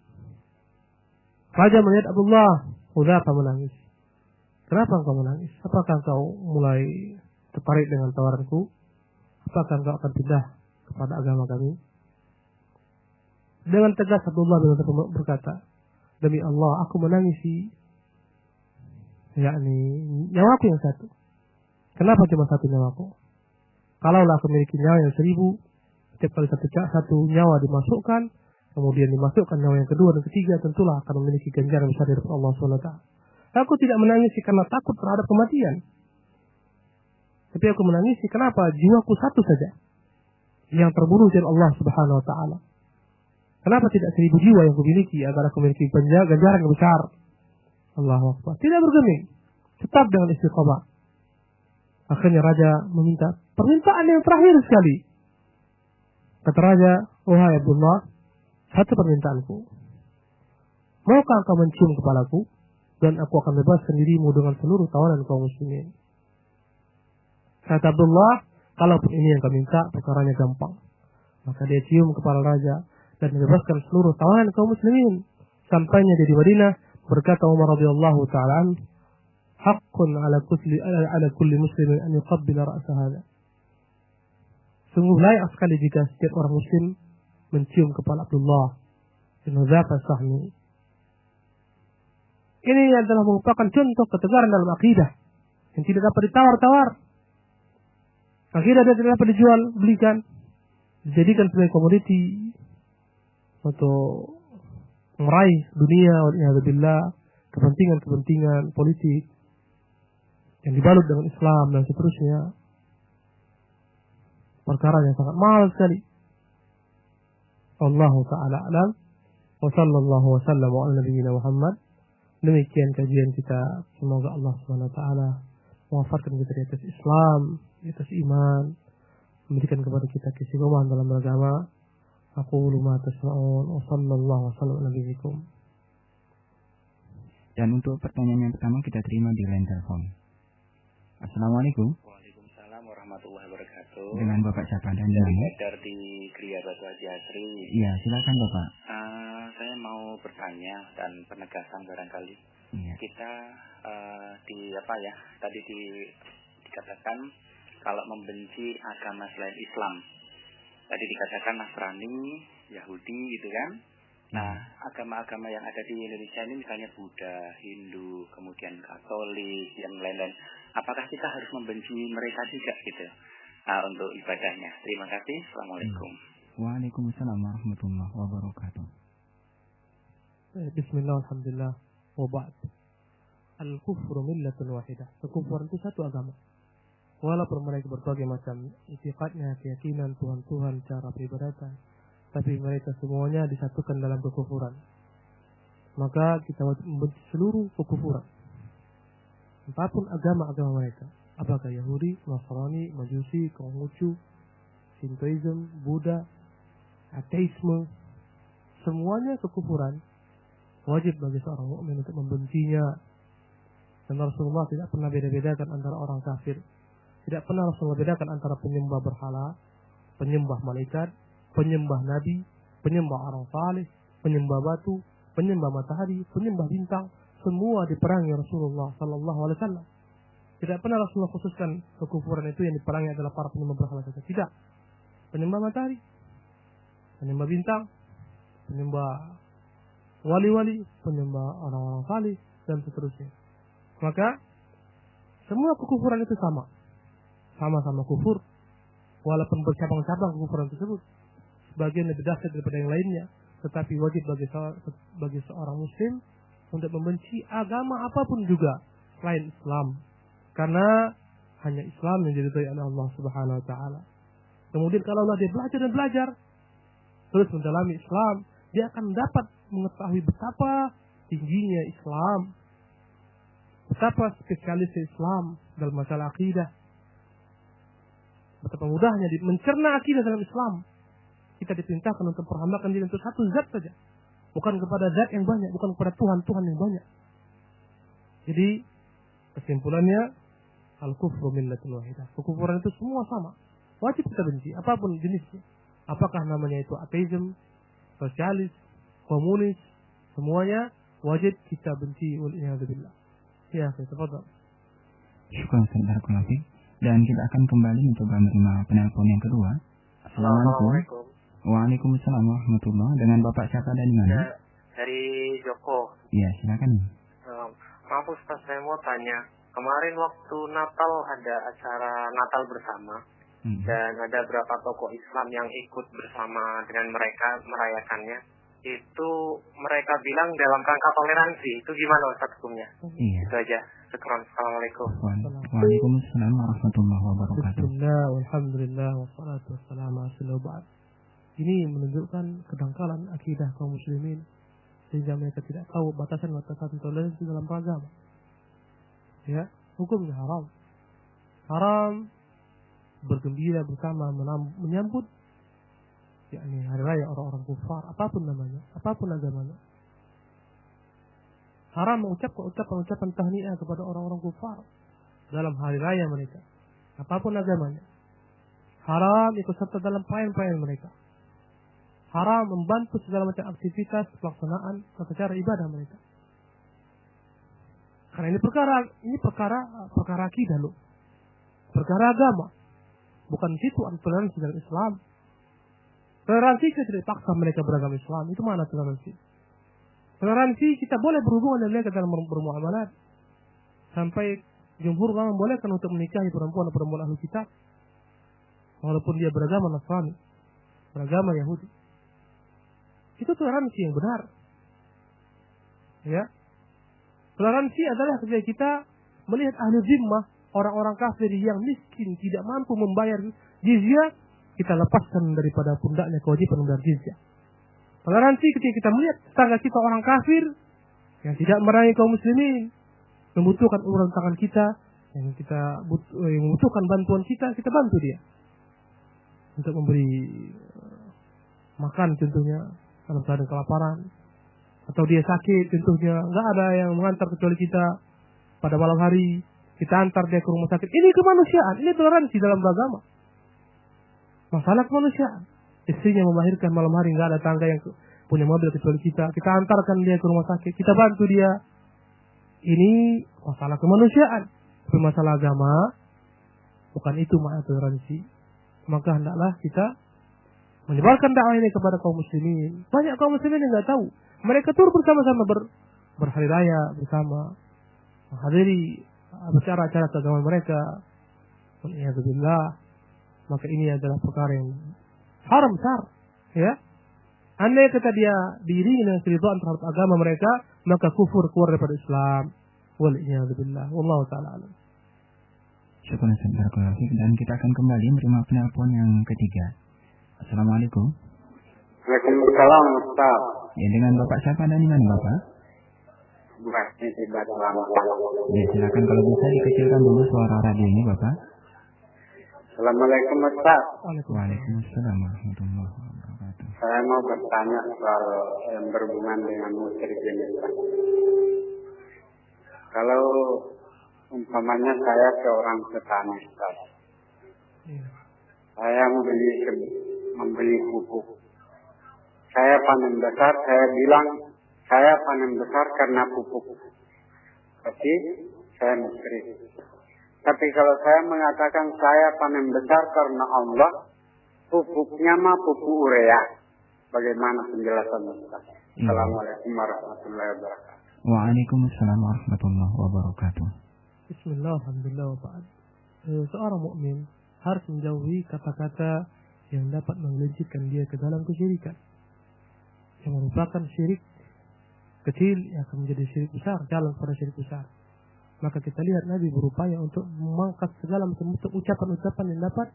raja melihat Abdullah, Hudzaifah menangis. Kenapa engkau menangis? Apakah engkau mulai tertarik dengan tawaranku? Apakah engkau akan pindah kepada agama kami? Dengan tegas Abdullah bin Mas'ud berkata, demi Allah aku menangisi yakni nyawaku yang satu. Kenapa cuma satu nyawaku? Kalaulah aku memiliki nyawa yang 1000, setiap kali satu nyawa dimasukkan, kemudian dimasukkan nyawa yang kedua dan ketiga, tentulah akan memiliki ganjaran besar dari Allah SWT. Aku tidak menangisi karena takut terhadap kematian. Tapi aku menangisi kenapa jiwaku satu saja yang terbunuh dari Allah Subhanahu Wa Taala. Kenapa tidak 1000 jiwa yang kumiliki agar aku memiliki ganjaran yang besar? Allahu Akbar. Tidak bergeming, tetap dengan istiqamah. Akhirnya raja meminta permintaan yang terakhir sekali. Kata raja, wahai Abdullah, satu permintaanku. Maukah engkau mencium kepalaku dan aku akan bebaskan dirimu dengan seluruh tawanan kaum muslimin. Kata Abdullah, kalaupun ini yang kau minta, perkaranya gampang. Maka dia cium kepala raja dan membebaskan seluruh tawanan kaum muslimin. Sampainya dia di Madinah, berkata Umar radhiyallahu ta'ala, haqqun ala kulli muslimin an yuqabbila ra'sa hadha. Sungguh layak sekali jika setiap orang muslim mencium kepala Abdullah bin Hudzaifah As-Sahmi. Ini adalah merupakan contoh ketegaran dalam akidah yang tidak dapat ditawar-tawar. Akidah tidak dapat dijual belikan, dijadikan sebagai komoditi untuk meraih dunia, waliyadzubillah, kepentingan-kepentingan politik yang dibalut dengan Islam dan seterusnya. Perkara yang sangat mahal sekali. Allahu ta'ala alam wa sallallahu wa sallam wa ala nabiyyina Muhammad. Demikian kajian kita. Semoga Allah Subhanahu wa taala mewafatkan kita di atas Islam, di atas iman, memberikan kepada kita keistiqomahan dalam beragama. Aqulu ma tasma'un wa sallallahu wa sallam ala nabiyyikum. Dan untuk pertanyaan yang pertama kita terima di line telepon. Assalamualaikum. Waalaikumsalam warahmatullahi wabarakatuh. Dengan Bapak siapa dan dari namanya? Edar di Kriya Batu Haji Asri. Iya, silakan Bapak. Saya mau bertanya dan penegasan barangkali. Iya. Kita tadi dikatakan kalau membenci agama selain Islam. Tadi dikatakan Nasrani, Yahudi gitu kan. Nah, agama-agama yang ada di Indonesia ini misalnya Buddha, Hindu, kemudian Katolik, yang lain-lain. Apakah kita harus membenci mereka juga gitu untuk ibadahnya? Terima kasih. Assalamualaikum. Waalaikumsalam warahmatullahi wabarakatuh. Bismillah, alhamdulillah, wa ba'd. Al-kufru millatun wahidah. Kekufuran itu satu agama. walaupun mereka berbagai macam itikadnya, keyakinan, Tuhan-Tuhan, cara peribadatan, tapi mereka semuanya disatukan dalam kekufuran. Maka kita wajib membenci seluruh kekufuran, apapun agama-agama mereka. Apakah Yahudi, Nasrani, Majusi, Konghucu, Shintoism, Buddha, ateisme, semuanya kekufuran. Wajib bagi seorang mukmin untuk membencinya. Dan Rasulullah tidak pernah beda-bedakan antara orang kafir. Tidak pernah Rasulullah bedakan antara penyembah berhala, penyembah malaikat, penyembah nabi, penyembah orang saleh, penyembah batu, penyembah matahari, penyembah bintang. Semua diperangi Rasulullah sallallahu alaihi wasallam. Tidak pernah Rasulullah khususkan kekufuran itu yang diperangi adalah para penyembah berhala saja. Tidak. Penyembah matahari, penyembah bintang, penyembah wali-wali, penyembah orang-orang saleh, dan seterusnya. Maka semua kekufuran itu sama-sama kufur, walaupun bercabang-cabang kekufuran tersebut. Sebagian lebih dahsyat daripada yang lainnya, tetapi wajib bagi seorang muslim untuk membenci agama apapun juga selain Islam, karena hanya Islam yang diridhai oleh Allah Subhanahu wa taala. Kemudian kalau dia belajar terus mendalami Islam, dia akan dapat mengetahui betapa tingginya Islam, betapa spesialisnya Islam dalam masalah akidah, betapa mudahnya mencerna akidah dalam Islam. Kita diperintahkan untuk memperhambakan diri untuk satu zat saja, bukan kepada zat yang banyak, bukan kepada Tuhan yang banyak. Jadi kesimpulannya, al-kufru millatun wahidah. Kekufuran itu semua sama, wajib kita benci apapun jenisnya. Apakah namanya itu ateisme, sosialis, komunis, semuanya wajib kita benci. Wal'iyadzubillah. Ya, tafadhal. Syukran Ustaz. Dan kita akan kembali mencoba menerima penelpon yang kedua. Assalamualaikum. Waalaikumsalam warahmatullahi. Dengan Bapak siapa dan di mana? Ya, dari Joko. Iya, silakan. Maaf Ustaz, saya mau tanya. Kemarin waktu Natal ada acara Natal bersama. Dan ada beberapa tokoh Islam yang ikut bersama dengan mereka merayakannya. Itu mereka bilang dalam rangka toleransi. Itu gimana Ustaz hukumnya? Iya. Itu aja. Assalamualaikum. Waalaikumsalam warahmatullahi wabarakatuh. Bismillah, walhamdulillah, wassalatu wassalamu ala rasulillah. Ini menunjukkan kedangkalan akidah kaum muslimin, sehingga mereka tidak tahu batasan-batasan toleransi dalam agama. Ya, hukumnya haram. Haram bergembira bersama menyambut yakni hari raya orang-orang kufar, apapun namanya, apapun agamanya. Haram mengucapkan ucapan tahniah kepada orang-orang kufar dalam hari raya mereka, apapun agamanya. Haram ikut serta dalam perayaan-perayaan mereka. Haram membantu segala macam aktivitas pelaksanaan tata cara ibadah mereka. Karena ini perkara akidah loh, perkara agama. Bukan situ toleransi dalam Islam. Toleransi kita tidak paksa mereka beragama Islam. Itu mana toleransi? Toleransi kita boleh berhubungan dengan mereka dalam bermuamalat. Sampai jumhur ulama membolehkan untuk menikahi perempuan ahli kitab, walaupun dia beragama Nasrani, beragama Yahudi. Itu toleransi yang benar. Ya. Toleransi adalah ketika kita melihat ahli zimmah, orang-orang kafir yang miskin, tidak mampu membayar jizyah, kita lepaskan daripada pundaknya kewajiban membayar jizyah. Toleransi ketika kita melihat tetangga kita orang kafir yang tidak merangi kaum muslimin, membutuhkan uluran tangan kita, yang membutuhkan bantuan kita bantu dia untuk memberi makan contohnya dalam keadaan kelaparan, atau dia sakit contohnya, nggak ada yang mengantar kecuali kita pada malam hari, kita antar dia ke rumah sakit. Ini kemanusiaan, ini toleransi dalam agama. Masalah kemanusiaan. Istrinya melahirkan malam hari, nggak ada tangga yang punya mobil kecuali kita antarkan dia ke rumah sakit, kita bantu dia. Ini masalah kemanusiaan. Tapi masalah agama, bukan itu makna toleransi. Maka hendaklah kita menyebarkan dakwah ini kepada kaum muslimin. Banyak kaum muslimin yang nggak tahu. Mereka turut bersama-sama berhari raya bersama, menghadiri acara-acara keagamaan mereka. Wal'iyadzubillah. Maka ini adalah perkara yang haram besar. Ya. Andai kata dia diiringi dengan keridhaan terhadap agama mereka, maka kufur keluar daripada Islam. Wal'iyadzubillah. Wallahu ta'ala alam. Syukur Barakallahu fiik. Dan kita akan kembali menerima penelpon yang ketiga. Assalamualaikum. Waalaikumsalam Ustaz. Ya, dengan Bapak siapa dan di mana Bapak? Masih di Batuang. Ya, silakan kalau bisa dikecilkan dulu suara radionya Bapak. Assalamualaikum Ustaz. Waalaikumsalam warahmatullahi wabarakatuh. Saya mau bertanya soal yang berhubungan dengan musyrikin Ustaz. Kalau umpamanya saya seorang petani Ustaz. Saya membeli pupuk. Saya panen besar, saya bilang saya panen besar karena pupuk. Tapi saya musyrik. Tapi kalau saya mengatakan saya panen besar karena Allah, pupuknya mah pupuk urea. Bagaimana penjelasan Ustaz? Assalamualaikum warahmatullahi wabarakatuh. Waalaikumsalam warahmatullahi wabarakatuh. Bismillah, alhamdulillah wa ba'd. Seorang mukmin harus menjauhi kata-kata yang dapat menggelincirkan dia ke dalam kesyirikan, yang merupakan syirik kecil yang akan menjadi syirik besar, jalan pada syirik besar. Maka kita lihat Nabi berupaya untuk memangkas segala macam ucapan-ucapan yang dapat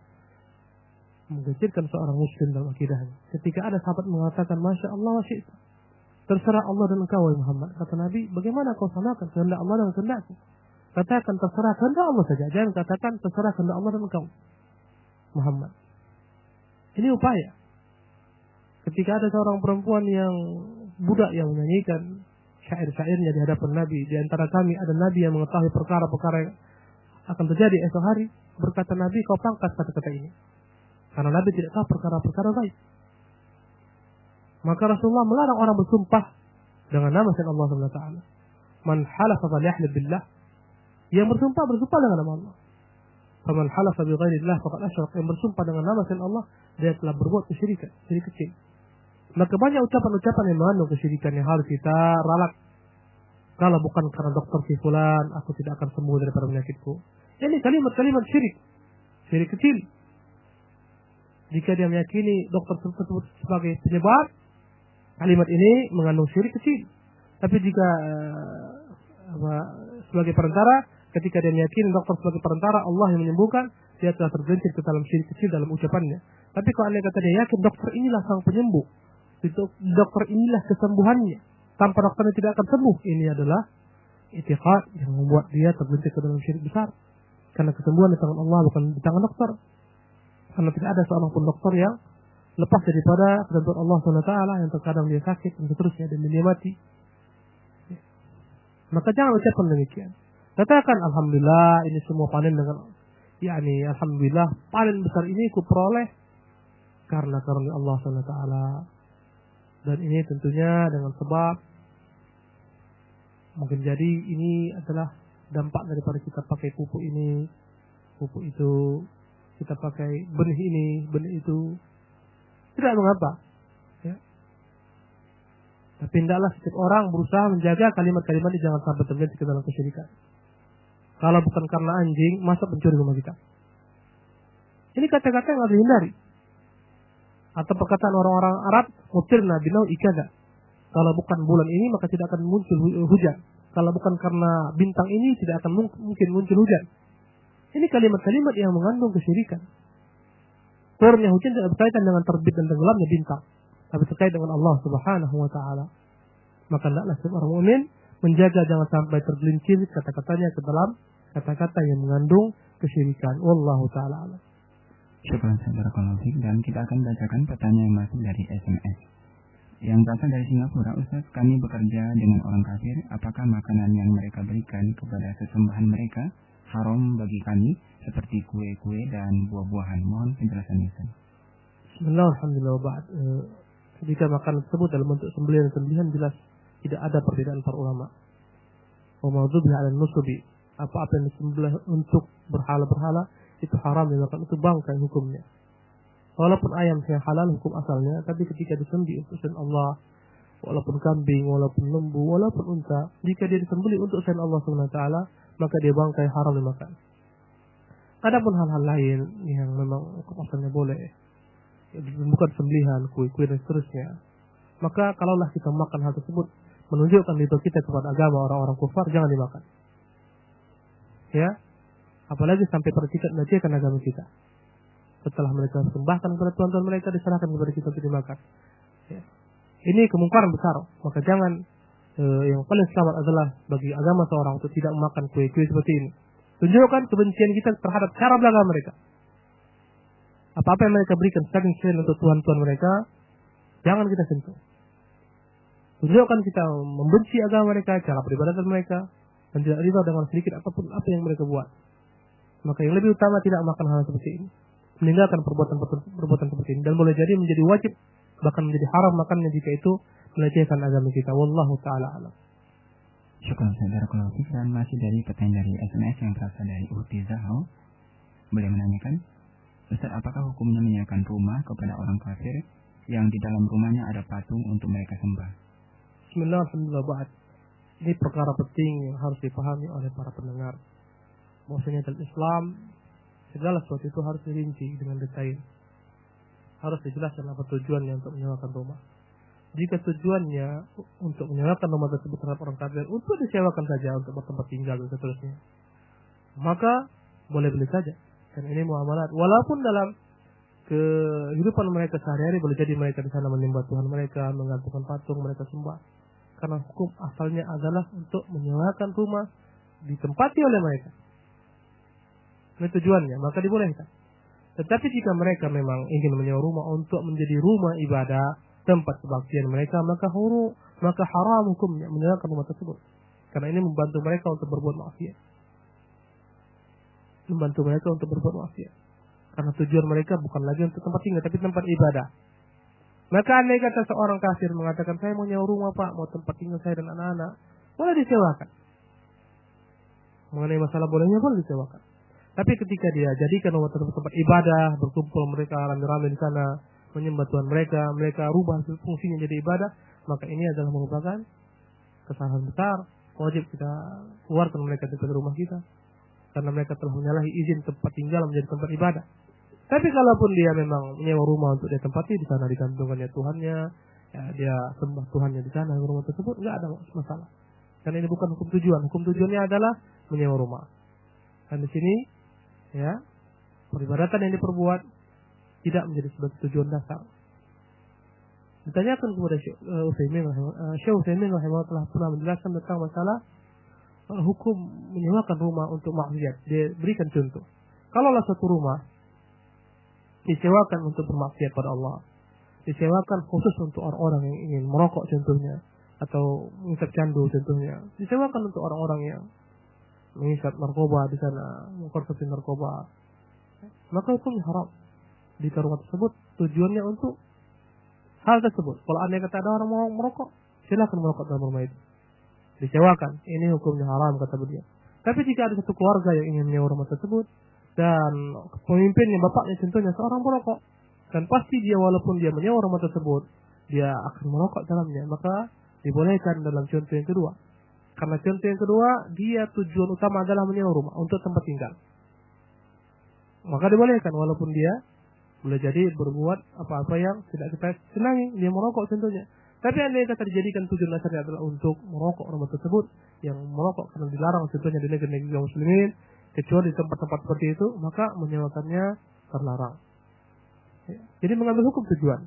menggelincirkan seorang muslim dalam akidahnya. Ketika ada sahabat mengatakan, Masya Allah wa syi'ta, terserah Allah dan engkau wahai Muhammad. Kata Nabi, bagaimana kau samakan kehendak Allah dan kehendakku? Katakan terserah kehendak Allah saja. Jangan katakan terserah kehendak Allah dan engkau Muhammad. Ini upaya. Ketika ada seorang perempuan yang budak yang menyanyikan syair-syairnya di hadapan Nabi, di antara kami ada Nabi yang mengetahui perkara-perkara yang akan terjadi esok hari, berkata Nabi, kau pangkas kata-kata ini. Karena Nabi tidak tahu perkara-perkara baik. Maka Rasulullah melarang orang bersumpah dengan nama selain Allah SWT. Man halafa falyahlif billah. Yang bersumpah dengan nama Allah. Faman halafa bi ghairillah faqad asyrak. Yang bersumpah dengan nama selain Allah, dia telah berbuat kesyirikan, syirik kecil. Maka banyak ucapan-ucapan yang mengandung kesyirikan yang harus kita ralat. Kalau bukan karena dokter si fulan, aku tidak akan sembuh daripada penyakitku. Ini kalimat-kalimat syirik. Syirik kecil. Jika dia meyakini dokter tersebut sebagai penyebab, kalimat ini mengandung syirik kecil. Tapi jika sebagai perantara, ketika dia meyakini dokter sebagai perantara, Allah yang menyembuhkan, dia telah tergelincir ke dalam syirik kecil dalam ucapannya. Tapi kalau anda kata dia yakin dokter inilah sang penyembuh, dokter inilah kesembuhannya, tanpa dokternya tidak akan sembuh, ini adalah i'tiqad yang membuat dia tergelincir ke dalam syirik besar. Karena kesembuhan di tangan Allah, bukan di tangan dokter. Karena tidak ada seorang pun dokter yang lepas daripada ketentuan Allah SWT yang terkadang dia sakit dan seterusnya dan dia mati. Maka jangan ucapkan demikian. Katakan alhamdulillah ini semua panen dengan alhamdulillah panen besar ini ku peroleh karena karunia Allah SWT. Dan ini tentunya dengan sebab mungkin jadi ini adalah dampak daripada kita pakai pupuk ini, pupuk itu, kita pakai benih ini, benih itu. Tidak mengapa. Ya. Tapi hendaklah setiap orang berusaha menjaga kalimat-kalimat ini jangan sampai terjadi ke dalam kesyirikan. Kalau bukan karena anjing, masa pencuri rumah kita. Ini kata-kata yang harus dihindari. Atau perkataan orang-orang Arab, mutirna binau ikada. Kalau bukan bulan ini, maka tidak akan muncul hujan. Kalau bukan karena bintang ini, tidak akan mungkin muncul hujan. Ini kalimat-kalimat yang mengandung kesyirikan. Turunnya hujan tidak berkaitan dengan terbit dan tenggelamnya bintang, tapi terkait dengan Allah Subhanahu wa taala. Maka hendaklah setiap orang mukmin menjaga jangan sampai tergelincir kata-katanya ke dalam kata-kata yang mengandung kesyirikan. Wallahu taala a'lam. Syukran Barakallahu fiik. Dan kita akan bacakan pertanyaan yang masuk dari SMS. Yang berasal dari Singapura, Ustaz, kami bekerja dengan orang kafir. Apakah makanan yang mereka berikan kepada sesembahan mereka haram bagi kami, seperti kue-kue dan buah-buahan? Mohon penjelasannya, Ustaz. Bismillah, alhamdulillah, ba'd. Jika makanan tersebut dalam bentuk sembelihan jelas tidak ada perbedaan para ulama. Wa ma'dzubiha 'ala nusubi, apa-apa yang disembelih untuk berhala-berhala itu haram dimakan, itu bangkai hukumnya. Walaupun ayam yang halal hukum asalnya, tapi ketika disembelih untuk selain Allah, walaupun kambing, walaupun lembu, walaupun unta, jika dia disembelih untuk selain Allah SWT, maka dia bangkai haram dimakan. Adapun hal-hal lain yang memang hukum asalnya boleh, bukan sembelihan, kue-kue dan seterusnya, maka kalaulah kita makan hal tersebut menunjukkan ridho kita kepada agama orang-orang kufar, jangan dimakan. Ya, Apalagi sampai melecehkan agama kita. Setelah mereka sembahkan kepada tuan-tuan mereka, diserahkan kepada kita untuk dimakan. Ya. Ini kemungkaran besar. Maka jangan, yang paling selamat adalah bagi agama seorang untuk tidak memakan kue-kue seperti ini. Tunjukkan kebencian kita terhadap cara belaga mereka. Apa-apa yang mereka berikan selain untuk tuan-tuan mereka, jangan kita sentuh. Tunjukkan kita membenci agama mereka, cara peribadatan mereka, dan tidak ridha dengan sedikit apapun apa yang mereka buat. Maka yang lebih utama tidak makan hal seperti ini, meninggalkan perbuatan seperti ini, dan boleh jadi menjadi wajib, bahkan menjadi haram makannya jika itu melecehkan agama kita. Wallahu ta'ala alam. Syukur saudara Kolofik, dan masih dari pertanyaan dari SMS yang berasal dari Uhti Zahau. Boleh menanyakan, Ustaz, apakah hukumnya menyewakan rumah kepada orang kafir yang di dalam rumahnya ada patung untuk mereka sembah? Bismillah, alhamdulillah, ba'd. Ini perkara penting yang harus dipahami oleh para pendengar. Bahwasanya dalam Islam segala sesuatu itu harus dirinci dengan detail. Harus dijelaskan apa tujuannya untuk menyewakan rumah. Jika tujuannya untuk menyewakan rumah tersebut terhadap orang kafir untuk disewakan saja untuk bertempat tinggal dan seterusnya, maka boleh beli saja. Dan ini muamalat. Walaupun dalam kehidupan mereka sehari-hari boleh jadi mereka di sana menyembah Tuhan mereka, menggantungkan patung mereka sembah. Karena hukum asalnya adalah untuk menyewakan rumah ditempati oleh mereka. Ini tujuannya, maka dibolehkan. Tetapi jika mereka memang ingin menyewa rumah untuk menjadi rumah ibadah, tempat kebaktian mereka, maka haram hukumnya menyewakan rumah tersebut. Karena ini membantu mereka untuk berbuat maksiat. Karena tujuan mereka bukan lagi untuk tempat tinggal, tapi tempat ibadah. Maka andai kata seorang kafir mengatakan, saya mau nyewa rumah pak, mau tempat tinggal saya dan anak-anak, boleh disewakan. Mengenai masalah bolehnya, boleh disewakan. Tapi ketika dia jadikan rumah tersebut tempat ibadah, berkumpul mereka rame-rame di sana, menyembah Tuhan mereka rubah fungsinya jadi ibadah, maka ini adalah merupakan kesalahan besar. Wajib kita keluarkan mereka dari rumah kita, karena mereka telah menyalahi izin tempat tinggal menjadi tempat ibadah. Tapi kalaupun dia memang menyewa rumah untuk dia tempati, di sana digantungkannya Tuhannya, ya, dia sembah Tuhannya di sana, rumah tersebut, nggak ada masalah. Karena ini bukan hukum tujuan. Hukum tujuannya adalah menyewa rumah. Dan di sini, ya, peribadatan yang diperbuat tidak menjadi sebagai tujuan dasar. Ditanyakan kepada Syekh Utsaimin rahimahullah telah pernah menjelaskan tentang masalah hukum menyewakan rumah untuk maksiat. Dia berikan contoh. Kalaulah satu rumah disewakan untuk bermaksiat pada Allah, disewakan khusus untuk orang-orang yang ingin merokok contohnya, atau menghisap candu contohnya, disewakan untuk orang-orang yang menghisap narkoba di sana, mengkonsumsi narkoba, maka hukumnya haram. Jika rumah tersebut tujuannya untuk hal tersebut. Kalau andai kata ada orang mau merokok, silakan merokok dalam rumah itu, disewakan. Ini hukumnya haram kata beliau. Tapi jika ada satu keluarga yang ingin menyewa rumah tersebut, dan pemimpinnya, bapaknya contohnya seorang perokok, dan pasti dia walaupun dia menyewa rumah tersebut, dia akan merokok dalamnya, maka dibolehkan dalam contoh yang kedua. Karena contoh yang kedua, dia tujuan utama adalah menyewa rumah untuk tempat tinggal, maka dibolehkan walaupun dia boleh jadi berbuat apa-apa yang tidak kita senangi, dia merokok contohnya. Tapi andai kata dijadikan tujuan dasarnya adalah untuk merokok rumah tersebut, yang merokok karena dilarang contohnya di negeri-negeri muslimin, kecuali di tempat-tempat seperti itu, maka menyewakannya terlarang. Ya. Jadi mengambil hukum tujuan.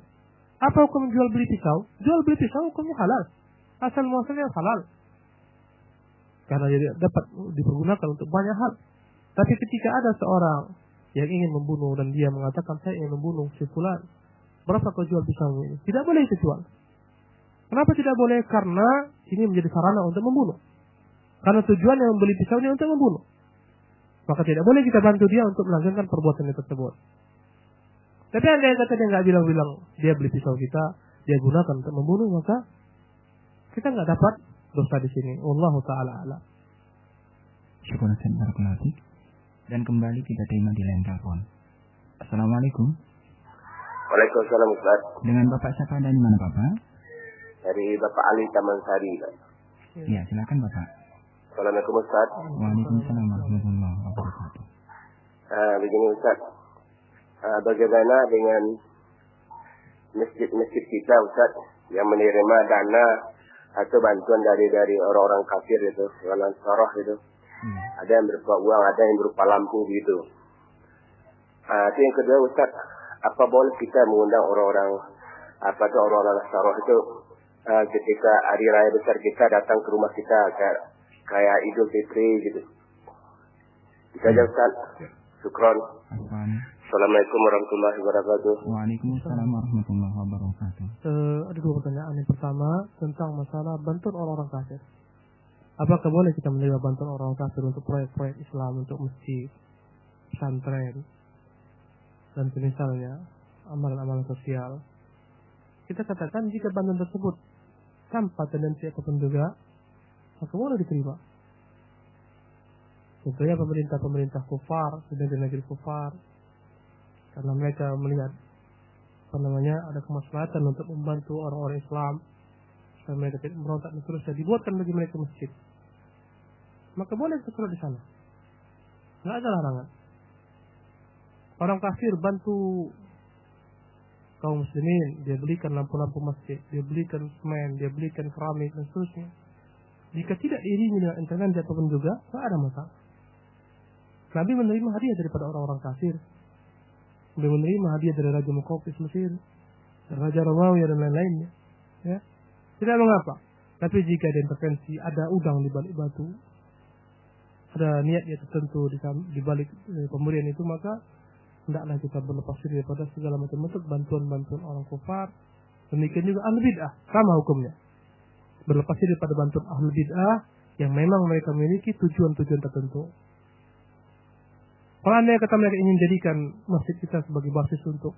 Apa hukum jual beli pisau? Jual beli pisau hukumnya halal, asal muasalnya halal, karena dia dapat dipergunakan untuk banyak hal. Tapi ketika ada seorang yang ingin membunuh dan dia mengatakan saya ingin membunuh si fulan, berapa kau jual pisau ini? Tidak boleh dijual. Kenapa tidak boleh? Karena ini menjadi sarana untuk membunuh. Karena tujuan yang membeli pisau ini untuk membunuh. Maka tidak boleh kita bantu dia untuk melanggengkan perbuatan tersebut. Tapi andai kata dia nggak bilang-bilang dia beli pisau kita, dia gunakan untuk membunuh, maka kita nggak dapat dosa di sini. Wallahu ta'ala a'lam. Syukur barakallahu. Dan kembali kita terima di line telepon. Assalamualaikum. Waalaikumsalam Ustaz. Dengan Bapak siapa dan di mana Bapak? Dari Bapak Ali Taman Sari. Ya, silakan Bapak. Assalamualaikum Ustaz. Waalaikumsalam warahmatullahi wabarakatuh. Begini Ustaz, bagaimana dengan masjid-masjid kita Ustaz yang menerima dana atau bantuan dari orang-orang kafir itu, orang Ansarah itu, Ada yang berupa uang, ada yang berupa lampu gitu. Itu yang kedua Ustaz, apa boleh kita mengundang orang-orang Nasrani itu ketika hari raya besar kita datang ke rumah kita kayak Idul Fitri gitu. Itu aja Ustaz. Syukron. Assalamualaikum warahmatullahi wabarakatuh. Waalaikumsalam warahmatullahi wabarakatuh. Ada dua pertanyaan. Yang pertama tentang masalah bantuan orang-orang kafir. Apakah boleh kita menerima bantuan orang kafir untuk proyek-proyek Islam, untuk masjid, pesantren, dan misalnya amalan-amalan sosial? Kita katakan jika bantuan tersebut tanpa tendensi apapun juga, maka boleh diterima. Tentunya pemerintah kufar, sudah di negeri kufar, karena mereka melihat ada kemaslahatan untuk membantu orang-orang Islam supaya mereka tidak memberontak dan seterusnya, dibuatkan bagi mereka masjid, maka boleh kita di sana, nggak ada larangan. Orang kafir bantu kaum muslimin, dia belikan lampu-lampu masjid, dia belikan semen, dia belikan keramik dan seterusnya. Jika tidak diiringi dengan intervensi apapun juga, nggak ada masalah. Nabi menerima hadiah daripada orang-orang kafir. Nabi menerima hadiah dari Raja Muqawqis Mesir, dari Raja Romawi dan lain-lainnya. Ya, tidak mengapa. Tapi jika ada intervensi, ada udang di balik batu, ada niatnya tertentu di balik pemberian itu, maka hendaklah kita berlepas diri daripada segala macam bentuk bantuan-bantuan orang kafir. Demikian juga ahli bid'ah, sama hukumnya. Berlepas diri daripada bantuan ahli bid'ah yang memang mereka memiliki tujuan-tujuan tertentu. Kalau anda kata mereka ingin jadikan masjid kita sebagai basis untuk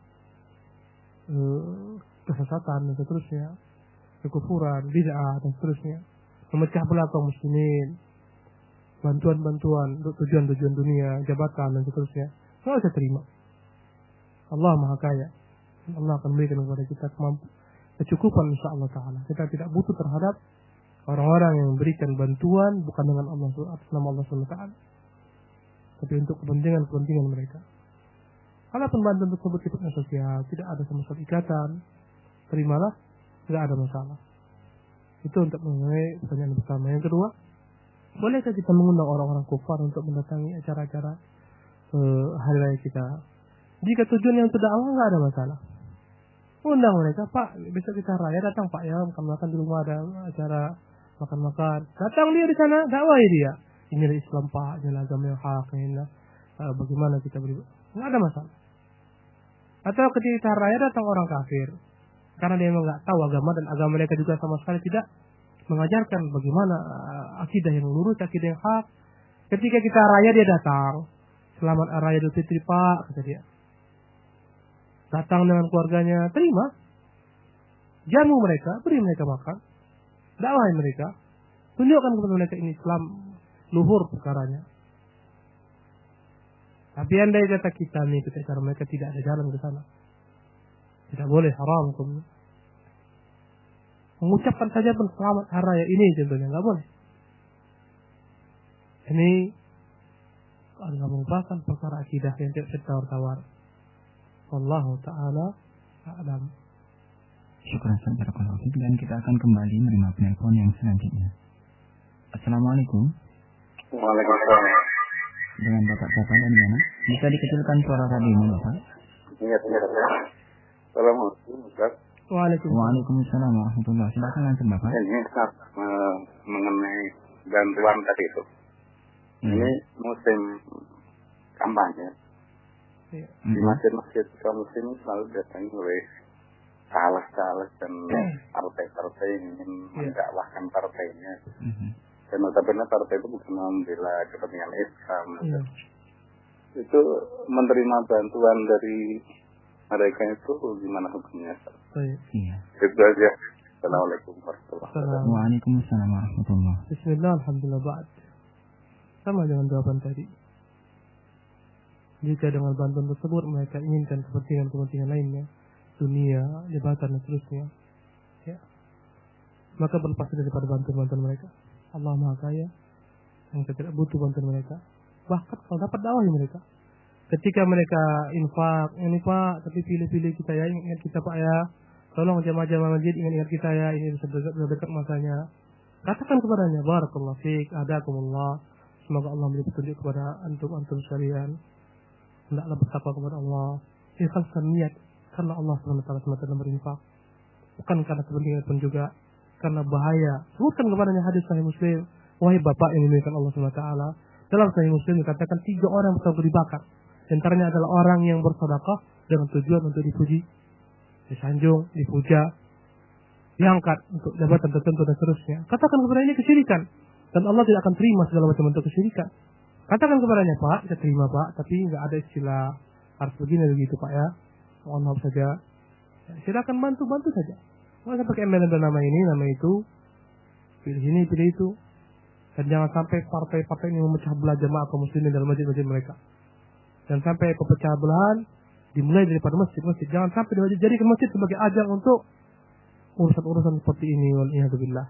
kesesatan dan seterusnya, kekufuran, bid'ah dan seterusnya, memecah belah kaum muslimin, bantuan-bantuan untuk tujuan-tujuan dunia, jabatan dan seterusnya, nggak usah terima. Allah Maha Kaya, Allah akan memberikan kepada kita kecukupan insya Allah Taala. Kita tidak butuh terhadap orang-orang yang memberikan bantuan bukan dengan Allah atas nama Allah Subhanahu Wa Taala, tapi untuk kepentingan mereka. Kalau bantuan tersebut sifatnya sosial, tidak ada sama sekali ikatan, terimalah, tidak ada masalah. Itu untuk mengenai pertanyaan pertama. Yang kedua, bolehkah kita mengundang orang-orang kufar untuk mendatangi acara-acara hari raya kita? Jika tujuannya untuk dakwah, nggak ada masalah. Undang mereka, Pak, besok kita raya, datang Pak ya, makan-makan di rumah, ada acara makan-makan. Datang dia di sana, dakwahi dia. Inilah Islam Pak, inilah agama yang hak, inilah bagaimana kita beribadah. Nggak ada masalah. Atau ketika raya datang orang kafir, karena dia memang nggak tahu agama dan agama mereka juga sama sekali tidak mengajarkan bagaimana akidah yang lurus, akidah yang hak. Ketika kita raya dia datang, selamat raya Idul Fitri Pak, kata dia. Datang dengan keluarganya, terima. Jamu mereka, beri mereka makan, dakwahi mereka, tunjukkan kepada mereka ini Islam luhur perkaranya. Tapi andai kata kita mengikuti cara mereka, tidak ada jalan ke sana. Tidak boleh, haram hukumnya. Mengucapkan saja pun selamat hari raya ini contohnya nggak boleh. Ini adalah merupakan perkara akidah yang tidak bertawar-tawar. Wallahu ta'ala a'lam. Syukur barakallahu fiik, dan kita akan kembali menerima penelpon yang selanjutnya. Assalamualaikum. Waalaikumsalam. Dengan Bapak siapa dan di mana? Bisa dikecilkan suara radionya Bapak? Iya. Assalamualaikum Ustaz. Waalaikumsalam warahmatullahi wabarakatuh. Silakan langsung Bapak. Ini Ustaz, mengenai bantuan tadi itu. Ini musim kampanye. Di masjid-masjid kaum muslim selalu datangi oleh caleg-caleg dan partai-partai yang ingin mendakwahkan partainya. Dan notabene partai itu bukan membela kepentingan Islam. Itu menerima bantuan dari mereka itu gimana hukumnya? Itu aja. Assalamualaikum warahmatullahi wabarakatuh. Waalaikumsalam warahmatullahi wabarakatuh. Bismillah, alhamdulillah, ba'd. Sama dengan jawaban tadi. Jika dengan bantuan tersebut mereka inginkan kepentingan-kepentingan lainnya, dunia, jabatan dan seterusnya, ya, maka berlepas daripada bantuan-bantuan mereka. Allah Maha Kaya, yang tidak butuh bantuan mereka. Bahkan kalau dapat dakwahi mereka, ketika mereka infak, ini Pak, tapi pilih-pilih kita ya, ingat kita Pak ya, tolong jamaah-jamaah masjid ingat kita ya, ini sudah dekat masanya. Katakan kepadanya, barakallahu fiik, adakumullah, Semoga Allah memberi petunjuk kepada antum sekalian. Hendaklah bertakwa kepada Allah. Ikhlaskan niat karena Allah SWT semata berinfak. Bukan karena kepentingan pun juga karena bahaya. Sebutkan kepadanya hadis Sahih Muslim. Wahai bapak yang dimuliakan Allah SWT. Dalam Sahih Muslim dikatakan 3 orang bertanggung dibakar. Di antaranya adalah orang yang bersedekah dengan tujuan untuk dipuji, disanjung, dipuja, diangkat untuk jabatan tertentu dan seterusnya. Katakan kepada ini kesyirikan. Dan Allah tidak akan terima segala macam bentuk kesyirikan. Katakan kepadanya, Pak, kita terima Pak, tapi nggak ada istilah harus begini begitu Pak ya. Mohon maaf saja. Ya, silakan bantu saja. Nggak usah pakai embel-embel nama ini, nama itu, pilih ini, pilih itu. Dan jangan sampai partai-partai ini memecah belah jamaah kaum muslimin dalam masjid-masjid mereka. Dan sampai pecah belahan dimulai daripada masjid-masjid. Jangan sampai dijadikan masjid sebagai ajang untuk urusan-urusan seperti ini. Waliyahzubillah.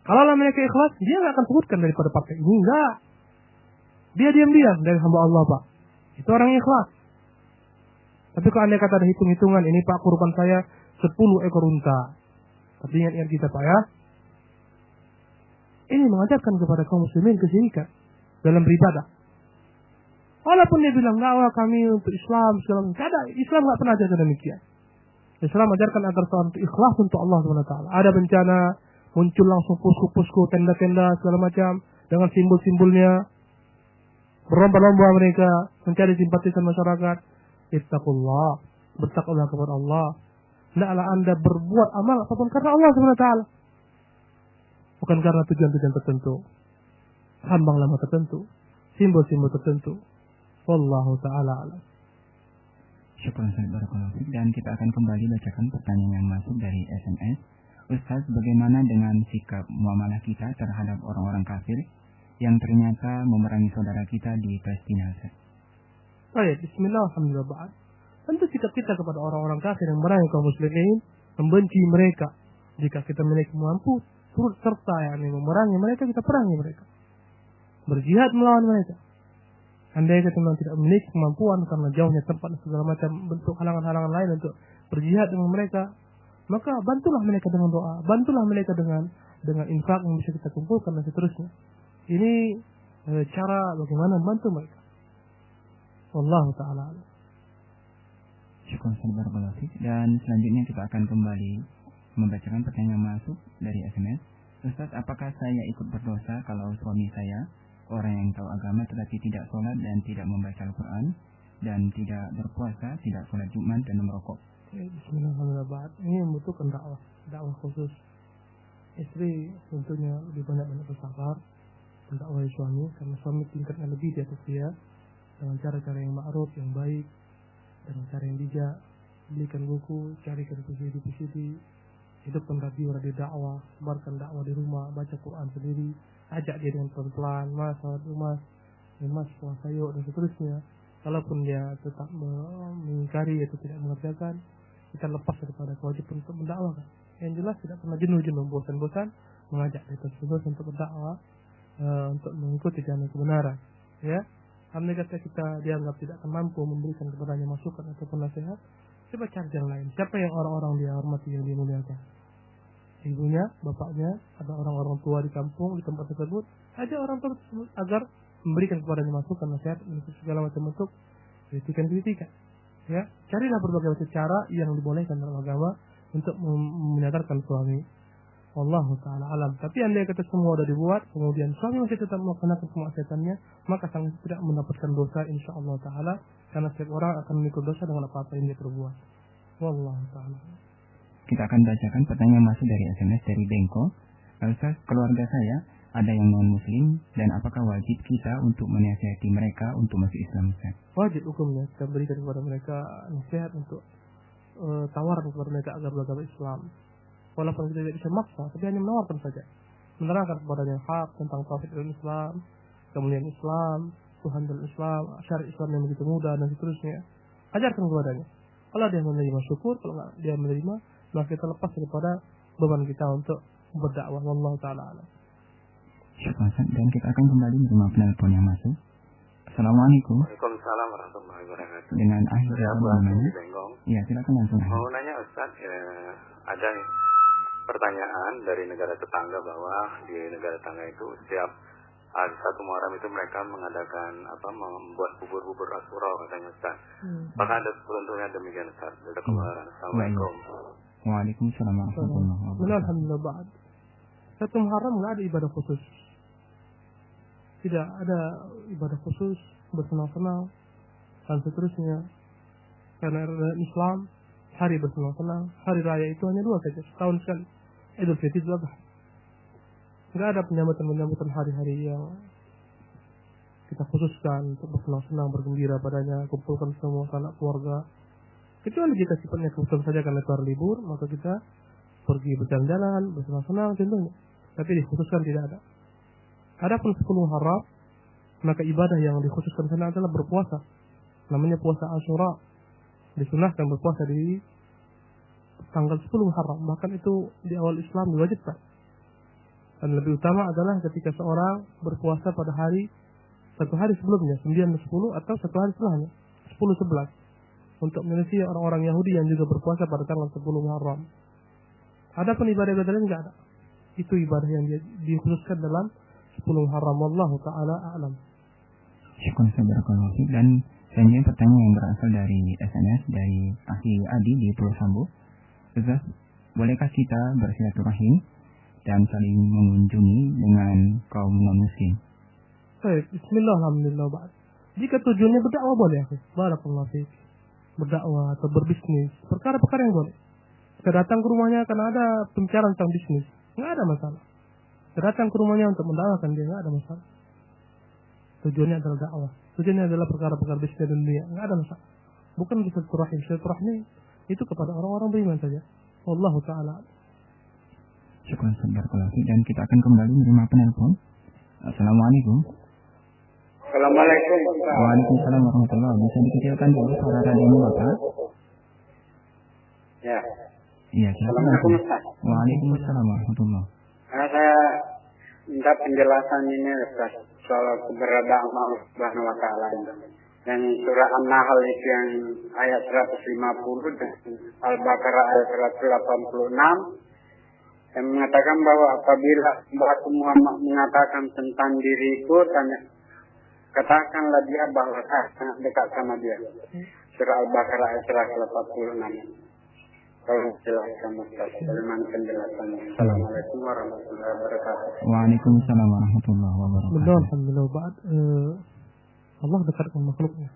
Kalau mereka ikhlas, dia nggak akan sebutkan daripada partai ini. Enggak. Dia diam-diam dari hamba Allah, Pak. Itu orang ikhlas. Tapi kalau anda kata ada hitung-hitungan, ini Pak kurban saya 10 ekor unta. Tapi ingat kita Pak ya. Ini mengajarkan kepada kaum muslimin kesyirikan dalam beribadah. Walaupun dia bilang dakwah kami untuk Islam, segala macam. Ada, Islam nggak pernah ajarkan demikian. Islam ajarkan agar seorang itu ikhlas untuk Allah SWT. Ada bencana, muncul langsung posko-posko, tenda-tenda segala macam dengan simbol-simbolnya. Berlomba-lomba mereka mencari simpatisan masyarakat. Ittaqullah, bertakwalah kepada Allah. Hendaklah Anda berbuat amal apapun karena Allah SWT. Bukan karena tujuan-tujuan tertentu, hambang-lama tertentu, simbol-simbol tertentu. Wallahu ta'ala alam. Syukur barakallahu fiik. Dan kita akan kembali bacakan pertanyaan yang masuk dari SMS. Ustaz, bagaimana dengan sikap muamalah kita terhadap orang-orang kafir yang ternyata memerangi saudara kita di Palestina? Baik, bismillah, alhamdulillah ba'd. Tentu sikap kita kepada orang-orang kafir yang memerangi kaum muslimin, membenci mereka. Jika kita memiliki mampu, turut serta yang memerangi mereka, kita perangi mereka. Berjihad melawan mereka. Andai kita memang tidak memiliki kemampuan karena jauhnya tempat dan segala macam bentuk halangan-halangan lain untuk berjihad dengan mereka, maka bantulah mereka dengan doa, bantulah mereka dengan infak yang bisa kita kumpulkan dan seterusnya. Ini cara bagaimana membantu mereka. Wallahu ta'ala. Syukur barakallahu fiik. Dan selanjutnya kita akan kembali membacakan pertanyaan masuk dari SMS. Ustaz, apakah saya ikut berdosa kalau suami saya orang yang tahu agama tetapi tidak sholat dan tidak membaca Al-Quran dan tidak berpuasa, tidak sholat Jumat dan merokok? Bismillahirrahmanirrahim. Ini membutuhkan dakwah khusus. Istri tentunya lebih banyak bersabar mendakwai suami karena suami tingkatnya lebih di atas dia dengan cara-cara yang ma'ruf, yang baik, dengan cara yang bijak. Belikan buku, carikan PCD, hidupkan radio dakwah, sebarkan dakwah di rumah, baca Quran sendiri, ajak dia dengan pelan-pelan, mas, puasa yuk, dan seterusnya. Kalaupun dia tetap mengingkari atau tidak mengerjakan, kita lepas daripada kewajiban untuk mendakwakan. Yang jelas tidak pernah jenuh-jenuh, bosan-bosan mengajak dia terus untuk berdakwah, untuk mengikuti jalan kebenaran. Ya, andai kata kita dianggap tidak akan mampu memberikan kepadanya masukan ataupun nasihat, coba cari yang lain. Siapa yang orang-orang dia hormati, yang dia muliakan? Ibunya, bapaknya, ada orang-orang tua di kampung, di tempat tersebut. Ada orang tersebut agar memberikan kepadanya masukan, nasihat, untuk segala macam bentuk kritikan. Ya, carilah berbagai macam cara yang dibolehkan dalam agama untuk menyadarkan suami. Wallahu ta'ala alam. Tapi andai kata semua sudah dibuat, kemudian suami masih tetap melaksanakan kemaksiatannya, maka sang istri tidak mendapatkan dosa insyaallah ta'ala, karena setiap orang akan memikul dosa dengan apa-apa yang dia perbuat. Wallahu ta'ala. Kita akan bacakan pertanyaan masuk dari SMS dari Bengko. Ustaz, keluarga saya ada yang non-muslim dan apakah wajib kita untuk menasihati mereka untuk masuk Islam? Ustaz? Wajib hukumnya kita berikan kepada mereka nasihat untuk tawaran kepada mereka agar beragama Islam. Walaupun kita tidak bisa maksa, tapi hanya menawarkan saja. Menerangkan kepadanya hak tentang tauhid Islam, kemuliaan Islam, Tuhan dan Islam, syariat Islam yang begitu mudah dan seterusnya. Ajarkan kepadanya. Kalau dia menerima syukur, kalau tidak dia menerima, maka kita lepas daripada beban kita untuk berdakwah. Wallahu ta'ala alam. Syukur. Dan kita akan kembali menerima penelpon yang masuk. Assalamualaikum. Waalaikumsalam warahmatullahi wabarakatuh. Dengan akhir namanya. Iya, silakan langsung. Mau nanya Ustaz, ada pertanyaan dari negara tetangga bahwa di negara tetangga itu setiap satu Muharram itu mereka mengadakan membuat bubur-bubur Asyura katanya Ustaz. Apakah ada contohnya demikian Ustaz? Assalamualaikum. Waalaikumsalam warahmatullahi wabarakatuh. Alhamdulillah ba'd. Satu Muharram nggak ada ibadah khusus. Tidak ada ibadah khusus, bersenang-senang dan seterusnya. Karena Islam hari bersenang-senang, hari raya itu hanya 2 saja setahun sekali. Idul Fitri itu apa? Nggak ada penyambutan hari-hari yang kita khususkan untuk bersenang-senang, bergembira padanya, kumpulkan semua anak keluarga. Kecuali jika sifatnya kebetulan saja karena itu hari libur, maka kita pergi berjalan-jalan, bersenang-senang tentunya. Tapi dikhususkan tidak ada. Adapun 10 Muharram, maka ibadah yang dikhususkan sana adalah berpuasa. Namanya puasa Asyura. Disunahkan berpuasa di tanggal 10 Muharram. Bahkan itu di awal Islam diwajibkan. Dan lebih utama adalah ketika seorang berpuasa pada satu hari sebelumnya, 9 dan 10, atau satu hari setelahnya, 10-11. Untuk menyelisih orang-orang Yahudi yang juga berpuasa pada tanggal 10 Muharram. Adapun ibadah-ibadah lain tidak ada. Itu ibadah yang dikhususkan dalam 10 Muharram. Wallahu ta'ala a'lam. Syukur barakallahu fiik. Dan selanjutnya pertanyaan yang berasal dari SMS dari Akhi Adi di Pulau Sambu. Ustaz, bolehkah kita bersilaturahim dan saling mengunjungi dengan kaum non-muslim? Baik, bismillah, alhamdulillah ba'd. Jika tujuannya berdakwah boleh ya, barakallahu fiik. Berdakwah atau berbisnis, perkara-perkara yang boleh. Saya datang ke rumahnya karena ada pembicaraan tentang bisnis, nggak ada masalah. Saya datang ke rumahnya untuk mendakwakan dia, nggak ada masalah. Tujuannya adalah dakwah, tujuannya adalah perkara-perkara bisnis dunia, nggak ada masalah. Bukan silaturahim, silaturahmi itu kepada orang-orang beriman saja. Wallahu ta'ala. Syukur barakallahu fiik. Dan kita akan kembali menerima penelpon. Assalamualaikum. Assalamualaikum. Waalaikumsalam warahmatullahi wabarakatuh. Bisa dikecilkan dulu suara radionya Bapak? Ya. Iya, Assalamualaikum Ustaz. Waalaikumsalam warahmatullahi wabarakatuh. Saya minta penjelasan ini Ustaz soal keberadaan Allah Subhanahu wa taala dan surah An-Nahl itu yang ayat 150 dan Al-Baqarah ayat 186 yang mengatakan bahwa apabila Mbak Muhammad mengatakan tentang diriku, katakanlah dia bahwa saya sangat dekat sama dia. Surah Al-Baqarah ayat 186. Tolong jelaskan Ustaz, bagaimana penjelasannya. Assalamualaikum warahmatullahi wabarakatuh. Waalaikumsalam warahmatullahi wabarakatuh. Alhamdulillah ba'd. Allah dekat dengan makhluknya.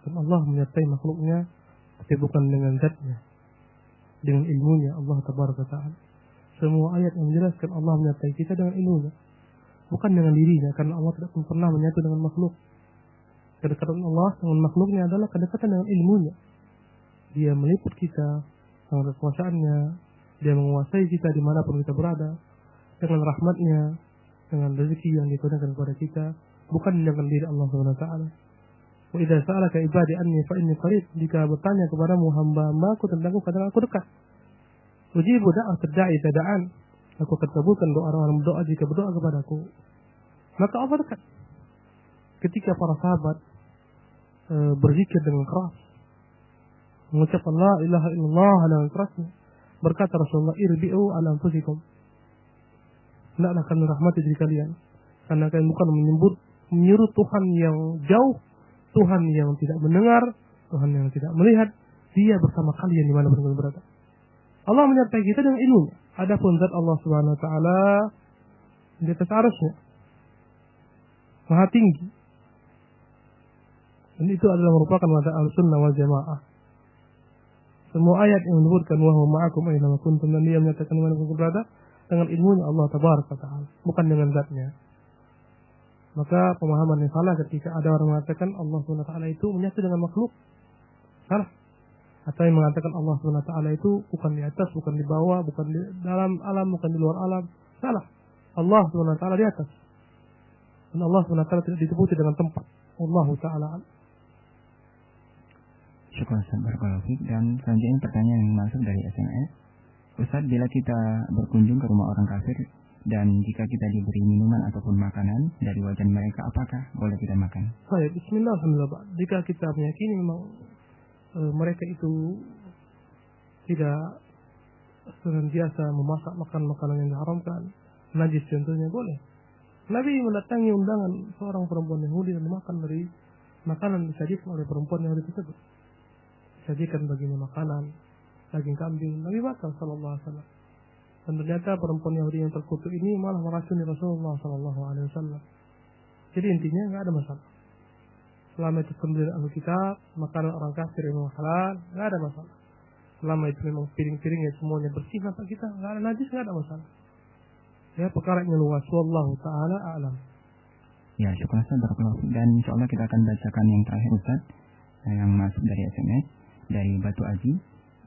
Dan Allah menyertai makhluknya, tapi bukan dengan zatnya, dengan ilmunya Allah tabaraka ta'ala. Semua ayat yang menjelaskan Allah menyertai kita dengan ilmunya, bukan dengan dirinya, karena Allah tidak pernah menyatu dengan makhluk. Kedekatan Allah dengan makhluknya adalah kedekatan dengan ilmunya. Dia meliput kita dengan kekuasaannya, dia menguasai kita dimanapun kita berada, dengan rahmatnya, dengan rezeki yang dikurniakan kepada kita, bukan dengan diri Allah SWT. Wa idza sa'alaka ibadi anni fa inni qarib. Jika bertanya kepadamu hamba-hambaku tentangku, katakan aku dekat. Ujibu da'at da'i tada'an. Aku akan kabulkan doa orang berdoa jika berdoa kepadaku. Maka Allah dekat. Ketika para sahabat berzikir dengan keras, mengucapkan la ilaha illallah dengan kerasnya, berkata Rasulullah, irbi'u ala anfusikum. Hendaklah kami rahmati diri kalian, karena kalian bukan menyuruh Tuhan yang jauh, Tuhan yang tidak mendengar, Tuhan yang tidak melihat. Dia bersama kalian dimanapun kalian berada. Allah menyertai kita dengan ilmunya. Adapun zat Allah Subhanahu wa taala di atas arasnya, maha tinggi. Dan itu adalah merupakan wadah al-sunnah wal jamaah. Semua ayat yang menyebutkan wa huwa ma'akum aina ma kuntum, dan dia menyatakan mana pun berada, dengan ilmunya Allah tabaraka ta'ala, bukan dengan zatnya. Maka pemahaman yang salah ketika ada orang mengatakan Allah Subhanahu wa taala itu menyatu dengan makhluk, salah. Atau yang mengatakan Allah Subhanahu wa taala itu bukan di atas, bukan di bawah, bukan di dalam alam, bukan di luar alam, salah. Allah Subhanahu wa taala di atas. Dan Allah Subhanahu wa taala tidak disebut dengan tempat. Allah taala. Syukur barakallahu fiik. Dan selanjutnya pertanyaan yang masuk dari SMS. Ustaz, bila kita berkunjung ke rumah orang kafir dan jika kita diberi minuman ataupun makanan dari wajan mereka, apakah boleh kita makan? Baik, bismillah, alhamdulillah. Jika kita meyakini memang mereka itu tidak senantiasa memasak makanan yang diharamkan, najis contohnya, boleh. Nabi mendatangi undangan seorang perempuan Yahudi dan makan dari makanan disajikan oleh perempuan Yahudi tersebut. Disajikan baginya makanan, daging kambing. Nabi makan sallallahu alaihi wasallam. Dan ternyata perempuan Yahudi yang terkutuk ini malah meracuni Rasulullah sallallahu alaihi wasallam. Jadi intinya enggak ada masalah. Selama itu pemberian ahli kitab, makanan orang kafir yang halal, enggak ada masalah. Selama itu memang piring-piringnya semuanya bersih mata kita, enggak ada najis, enggak ada masalah. Ya, perkaranya luas. Wallahu ta'ala a'lam. Ya, syukur Ustaz, barakallahu. Dan insyaallah kita akan bacakan yang terakhir Ustaz, yang masuk dari SMS dari Batu Aji.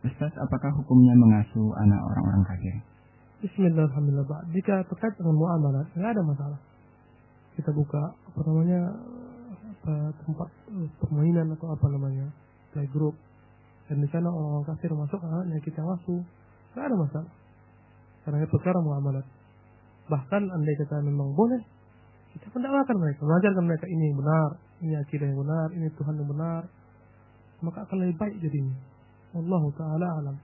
Ustaz, apakah hukumnya mengasuh anak orang-orang kafir? Bismillahirrahmanirrahim. Jika terkait dengan muamalah, enggak ada masalah. Kita buka tempat permainan atau playgroup, dan di sana orang-orang kafir masuk, anaknya kita asuh, enggak ada masalah. Karena itu perkara muamalah. Bahkan andai kata memang boleh, kita pendakwakan mereka, mengajarkan mereka ini yang benar, ini akidah yang benar, ini Tuhan yang benar, maka akan lebih baik jadinya. Wallahu ta'ala alam.